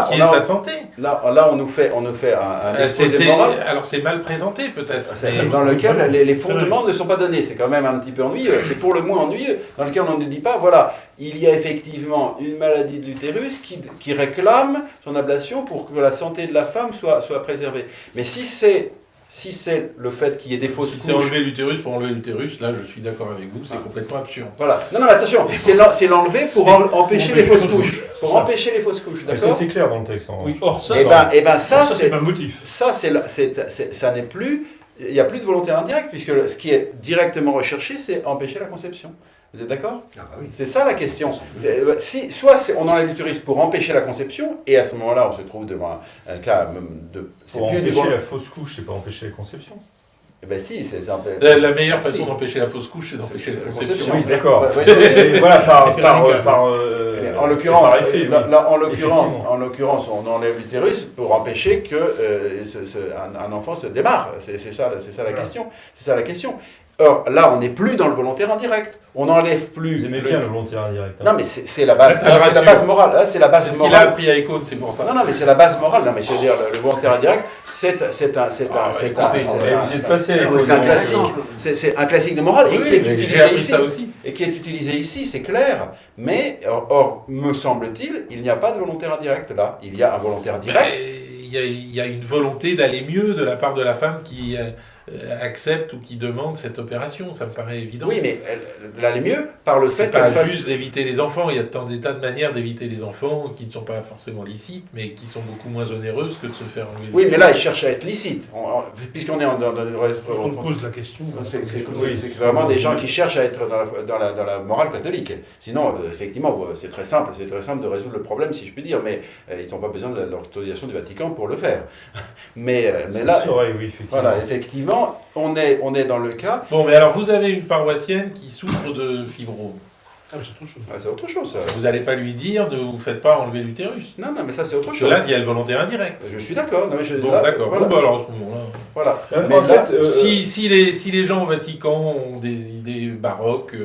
qui est sa santé. Là, on nous fait un exposé moral. Alors c'est mal présenté peut-être. Dans lequel les fondements ne sont pas donnés. C'est quand même un petit peu ennuyeux. C'est pour le moins ennuyeux. Dans lequel on ne dit pas, voilà, il y a effectivement une maladie de l'utérus qui réclame son ablation pour que la santé de la femme soit préservée. Mais si c'est le fait qu'il y ait des fausses couches... Si c'est enlever l'utérus pour enlever l'utérus, là je suis d'accord avec vous, c'est complètement absurde. Voilà. Non, mais attention, c'est l'enlever pour empêcher les fausses couches. Pour empêcher les fausses couches, d'accord ? Ça c'est clair dans le texte. Oui, or ça, ça c'est pas un motif. Ça n'est plus... Il n'y a plus de volonté indirecte, puisque ce qui est directement recherché, c'est empêcher la conception. Vous êtes d'accord? Ah bah oui. C'est ça la question. Soit on enlève l'utérus pour empêcher la conception, et à ce moment-là, on se trouve devant un cas de... C'est Pour plus du empêcher la fausse couche, c'est pas empêcher la conception. Eh ben si, c'est un peu... La meilleure façon Si. d'empêcher la fausse couche, c'est d'empêcher la conception. conception. Oui, d'accord. Ouais, ouais, Et voilà, C'est radical. En l'occurrence, par effet, oui. Effectivement. en l'occurrence, on enlève l'utérus pour empêcher que un enfant se démarre. C'est ça la question. C'est ça la question. Or, là, on n'est plus dans le volontaire indirect. On n'enlève plus. Vous aimez bien le volontaire indirect. Non, mais c'est la base. Là, C'est la base morale. Là, c'est la C'est base ce qu'il a morale. appris à Econ, c'est pour ça. Non, mais c'est la base morale. Non, mais je veux dire, le volontaire indirect, c'est Vous êtes passé avec c'est un vos- classique. C'est un classique de morale et Oui, qui est mais j'ai utilisé appris ici. ça aussi. Et qui est utilisé ici, c'est clair. Mais, or, me semble-t-il, il n'y a pas de volontaire indirect là. Il y a un volontaire direct. Il y a une volonté d'aller mieux de la part de la femme qui accepte ou qui demande cette opération, ça me paraît évident. Oui, mais elle allait mieux par le fait C'est pas qu'elle fasse- juste d'éviter les enfants, il y a des tas de manières d'éviter les enfants qui ne sont pas forcément licites, mais qui sont beaucoup moins onéreuses que de se faire enlever. Oui, mais là, elle cherche à être licite. Puisqu'on est dans une On pose la question. c'est vraiment des gens qui cherchent à être dans la morale catholique. Sinon, effectivement, c'est très simple de résoudre le problème, si je puis dire, mais ils n'ont pas besoin de l'autorisation du Vatican pour le faire. Mais Ça là, serait, oui, effectivement. voilà, effectivement, on est dans le cas. Bon, mais alors vous avez une paroissienne qui souffre de fibrome. Ah, mais c'est autre chose. C'est autre chose, ça. Vous n'allez pas lui dire ne vous faites pas enlever l'utérus. Non, mais ça, c'est autre Parce que chose. là, il y a le volontaire indirect. Je suis d'accord. Non, mais Bon, là, d'accord. Voilà. Bon, bah alors à ce moment-là. Voilà. En Mais là, fait, Si les gens au Vatican ont des idées baroques,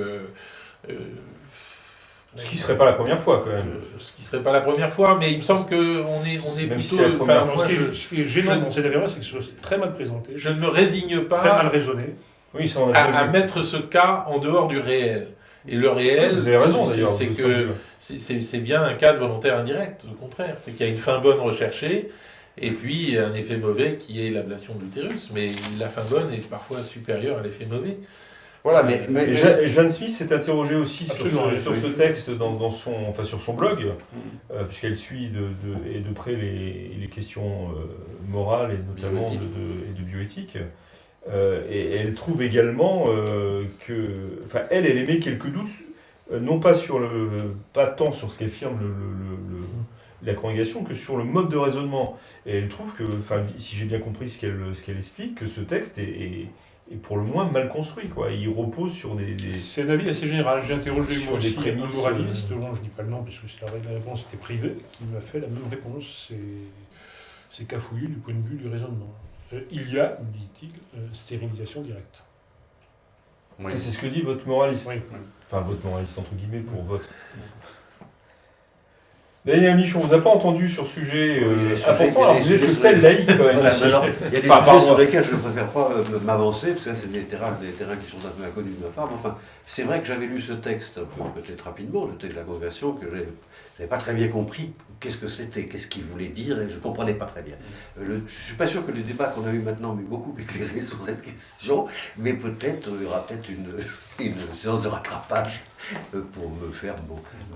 ce qui serait pas la première fois, quand même. ce qui serait pas la première fois, mais il me semble qu'on est Même si plutôt. c'est la première enfin, fois, moi, Ce qui est gênant dans cette affaire-là, c'est que c'est très mal présenté, je ne me résigne très mal pas raisonné. Oui, ça, on a déjà à vu. mettre ce cas en dehors du réel. Et le réel, Vous avez raison, c'est d'ailleurs. c'est de ce que point de vue-là. c'est bien un cas de volontaire indirect, au contraire. C'est qu'il y a une fin bonne recherchée, et puis un effet mauvais qui est l'ablation de l'utérus. Mais la fin bonne est parfois supérieure à l'effet mauvais. voilà, mais Et Jeanne Smith s'est interrogée aussi sur Absolument, sur oui. ce texte sur son blog, puisqu'elle suit et de près les questions morales et notamment de bioéthique. Et elle trouve également elle émet quelques doutes, non pas pas tant sur ce qu'affirme la congrégation que sur le mode de raisonnement. Et elle trouve que, si j'ai bien compris ce qu'elle explique, que ce texte est pour le moins mal construit, quoi. Il repose sur des... C'est un avis assez général. J'ai interrogé Sur moi des aussi un prémices, moraliste, dont je dis pas le nom, puisque la réponse était privée, qui m'a fait la même réponse. C'est cafouillu du point de vue du raisonnement. Il y a, dit-il, stérilisation directe. Oui. C'est ce que dit votre moraliste. Oui. Enfin, votre moraliste, entre guillemets, pour votre... Daniel Mich, on vous a pas entendu sur ce sujet Il y a des sujets- important, il y a alors des vous êtes le sujets seul laïc quand même Voilà, ici. mais alors, il y a des Enfin, sujets pardon. sur lesquels je ne préfère pas m'avancer, parce que là, c'est des terrains qui sont un peu inconnus de ma part. Mais enfin, c'est vrai que j'avais lu ce texte, peut-être rapidement, le texte de la congrégation, que je n'avais pas très bien compris qu'est-ce que c'était, qu'est-ce qu'il voulait dire, et je ne comprenais pas très bien. Je ne suis pas sûr que le débat qu'on a eu maintenant m'ait beaucoup éclairé sur cette question, mais peut-être il y aura peut-être une séance de rattrapage pour me faire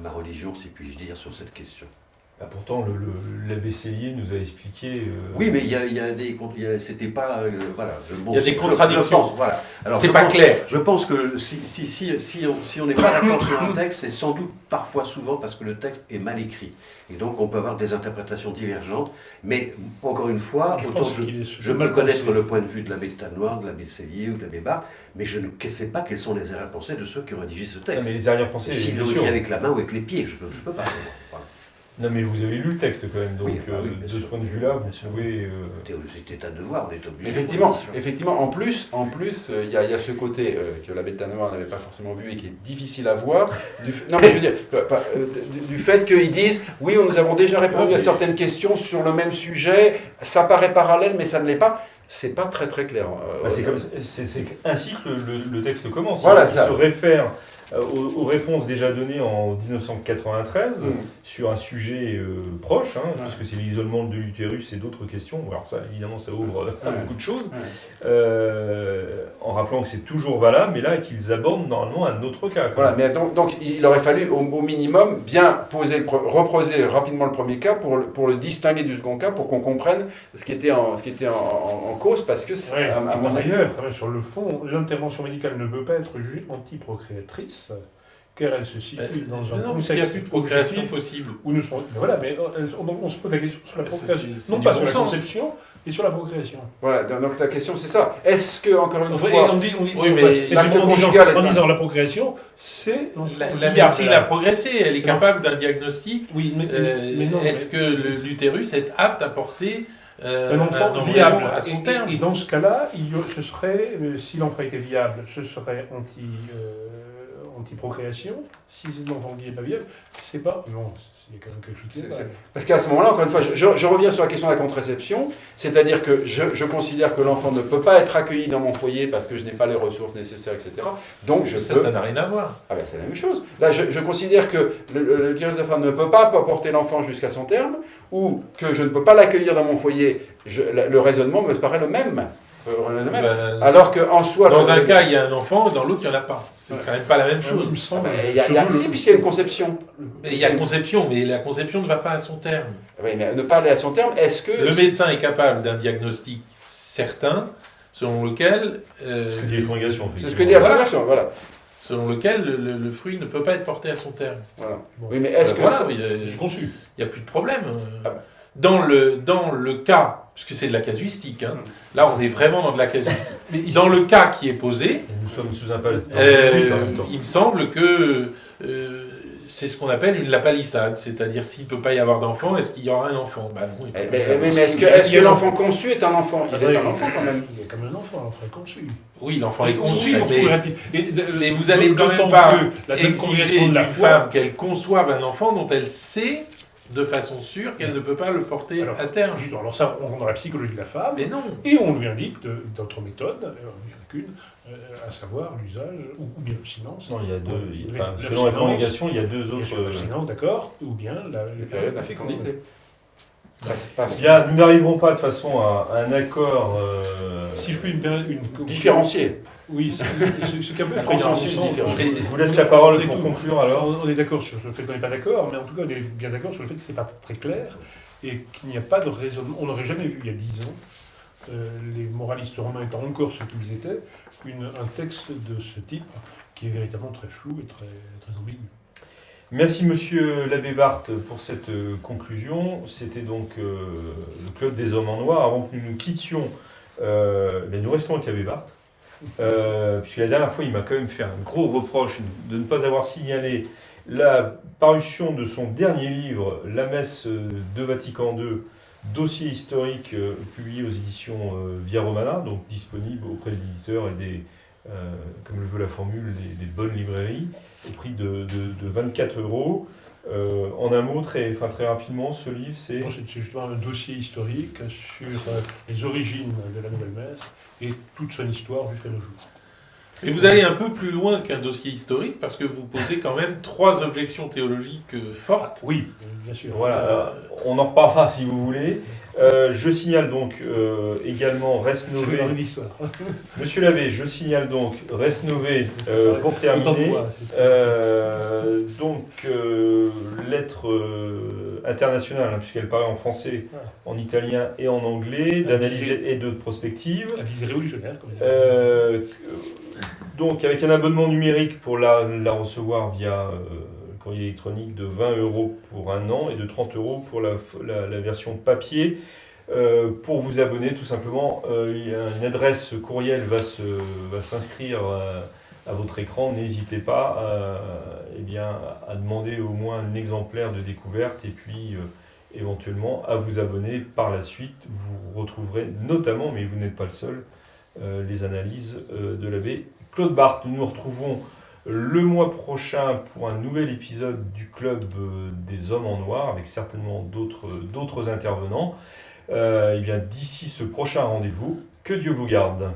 ma religion, si puis-je dire, sur cette question. Bah, pourtant, l'abbé Cellier nous a expliqué... Oui, mais il y a des... C'était pas... voilà. Il y a des contradictions. Je pense, voilà. Alors, C'est je pas pense- clair. Je pense que si on n'est pas d'accord sur un texte, c'est sans doute parfois souvent parce que le texte est mal écrit. Et donc on peut avoir des interprétations divergentes. Mais encore une fois, Je autant pense qu'il est je mal peux connaître pensé. le point de vue de l'abbé Tanoir, de l'abbé Cellier ou de l'abbé Barthes, mais je ne sais pas quelles sont les arrière-pensées de ceux qui ont rédigé ce Non, texte. mais les arrière-pensées, S'ils bien l'ont sûr. écrit avec la main ou avec les pieds, je peux pas savoir. Voilà. Non, mais vous avez lu le texte quand même, donc Oui, bah oui, bien de sûr. ce point de vue-là, vous Bien sûr. pouvez... C'était un devoir, on est obligé. Effectivement, en plus, il y a ce côté que l'abbé Tanoir n'avait pas forcément vu et qui est difficile à voir. Non, mais je veux dire, du fait qu'ils disent, oui, nous avons déjà répondu à certaines questions sur le même sujet, ça paraît parallèle, mais ça ne l'est pas. C'est pas très très clair. Bah, c'est ainsi que le texte commence. Voilà, Il ça. se réfère aux réponses déjà données en 1993 sur un sujet proche, puisque c'est l'isolement de l'utérus et d'autres questions. Alors ça, évidemment, ça ouvre beaucoup de choses, en rappelant que c'est toujours valable, mais là, qu'ils abordent normalement un autre cas. Voilà, mais donc il aurait fallu au minimum bien reposer rapidement le premier cas pour le distinguer du second cas, pour qu'on comprenne ce qui était en cause, parce que c'est Ouais. à mon Par avis... ailleurs, sur le fond, l'intervention médicale ne peut pas être jugée antiprocréatrice car elle se situe dans un non, parce qu'il n'y a contexte plus de procréation objectif possible. où nous sommes. Ben voilà, mais on se pose la question sur la procréation. C'est Non du pas bon sur la sens. conception, mais sur la procréation. Voilà, donc la question c'est ça. Est-ce que, encore une Enfin, et fois, on dit, Oui, mais l'acte en disant, conjugal est en un- disant la procréation, c'est La viable. médecine a progressé, elle est C'est capable d'un diagnostic. Oui, mais non. Est-ce que l'utérus est apte à porter Un enfant embryon viable à son et, terme? et dans ce cas-là, ce serait, si l'enfant était viable, ce serait anti-procréation. Si c'est l'enfant qui n'est pas viable, c'est pas. Non, il y a quand même quelque chose qui est C'est- pas. Parce qu'à ce moment-là, encore une fois, je reviens sur la question de la contraception, c'est-à-dire que je considère que l'enfant ne peut pas être accueilli dans mon foyer parce que je n'ai pas les ressources nécessaires, etc. Donc je peux... Ça n'a rien à voir. Ah ben c'est la même chose. Là, je considère que l'utérus de la femme ne peut pas porter l'enfant jusqu'à son terme, ou que je ne peux pas l'accueillir dans mon foyer. Le raisonnement me paraît le même. Ben, Alors qu'en soi... dans un cas, il y a un enfant, dans l'autre, il n'y en a pas. C'est Ouais. quand même pas la même Il chose. me semble. Si, puisqu'il y a une conception. Mais il y a conception, mais la conception ne va pas à son terme. Oui, mais ne pas aller à son terme, est-ce que... Le médecin est capable d'un diagnostic certain, selon lequel, Ce que dit les congrégations. C'est ce que dit la conversion, voilà. selon lequel le fruit ne peut pas être porté à son terme. Voilà. Bon. Oui, mais est-ce que... Voilà, ça- J'ai conçu. il n'y a plus de problème. Ah bah. Dans le cas, puisque c'est de la casuistique, hein, là on est vraiment dans de la casuistique. Mais ici, Dans le cas qui est posé, Et nous sommes sous un pal. euh, il me semble que c'est ce qu'on appelle une lapalissade, c'est-à-dire s'il ne peut pas y avoir d'enfant, est-ce qu'il y aura un enfant? Ben non, il peut pas y avoir. Mais est-ce que l'enfant conçu est un enfant? Il est un enfant quand même. Il est comme un enfant, l'enfant est conçu. Oui, l'enfant est Conçu, conçu, donc mais relatif. mais vous allez quand même d'autant pas que la même exiger congrégation de la d'une foi. femme qu'elle conçoive un enfant dont elle sait de façon sûre qu'elle ne peut pas le porter Alors, à terme. Justement, alors ça, on rentre dans la psychologie de la femme. Mais non. Et on lui indique d'autres méthodes, qu'une, à savoir l'usage, ou bien l'abstinence. Non, il y a deux. Enfin, Selon la congrégation, il y a deux Bien sûr, autres. l'abstinence, d'accord, ou bien Les périodes d'infécondité. Parce que- Bien, nous n'arriverons pas de toute façon à un accord Si je peux une différencié. Oui, ce qui est un peu effrayant, consensus à mon sens. différent. Je vous laisse la parole pour conclure alors. On est d'accord sur le fait qu'on n'est pas d'accord, mais en tout cas, on est bien d'accord sur le fait que ce n'est pas très clair et qu'il n'y a pas de raisonnement. On n'aurait jamais vu il y a 10 ans, les moralistes romains étant encore ce qu'ils étaient, un texte de ce type qui est véritablement très flou et très, très ambigu. Merci Monsieur l'abbé Barthes pour cette conclusion. C'était donc le Club des Hommes en Noir. Avant que nous nous quittions, nous restons avec l'abbé Barthes. Puisque la dernière fois, il m'a quand même fait un gros reproche de ne pas avoir signalé la parution de son dernier livre, La Messe de Vatican II, dossier historique publié aux éditions Via Romana, donc disponible auprès de l'éditeur et des, comme le veut la formule, des bonnes librairies, au prix de 24 €. En un mot, très rapidement, ce livre, c'est... Bon, c'est justement un dossier historique sur les origines de la Nouvelle Messe et toute son histoire jusqu'à nos jours. Et vous allez un peu plus loin qu'un dossier historique parce que vous posez quand même 3 objections théologiques fortes. Oui, bien sûr. Voilà, on en reparlera si vous voulez. Je signale donc également Res C'est Nové. dans l'histoire. Monsieur l'abbé, je signale donc Res Nové pour Autant terminer. de moi, c'est- Lettre internationale, hein, puisqu'elle paraît en français, en italien et en anglais, d'analyse et de prospective. La visée révolutionnaire, comme il Donc avec un abonnement numérique pour la recevoir via courrier électronique de 20 € pour un an et de 30 € pour la version papier. Pour vous abonner, tout simplement, une adresse courriel va s'inscrire à votre écran. N'hésitez pas à demander au moins un exemplaire de découverte et puis éventuellement à vous abonner par la suite. Vous retrouverez notamment, mais vous n'êtes pas le seul, les analyses de l'abbé Claude Barthes. Nous nous retrouvons le mois prochain pour un nouvel épisode du Club des Hommes en Noir avec certainement d'autres intervenants. D'ici ce prochain rendez-vous, que Dieu vous garde.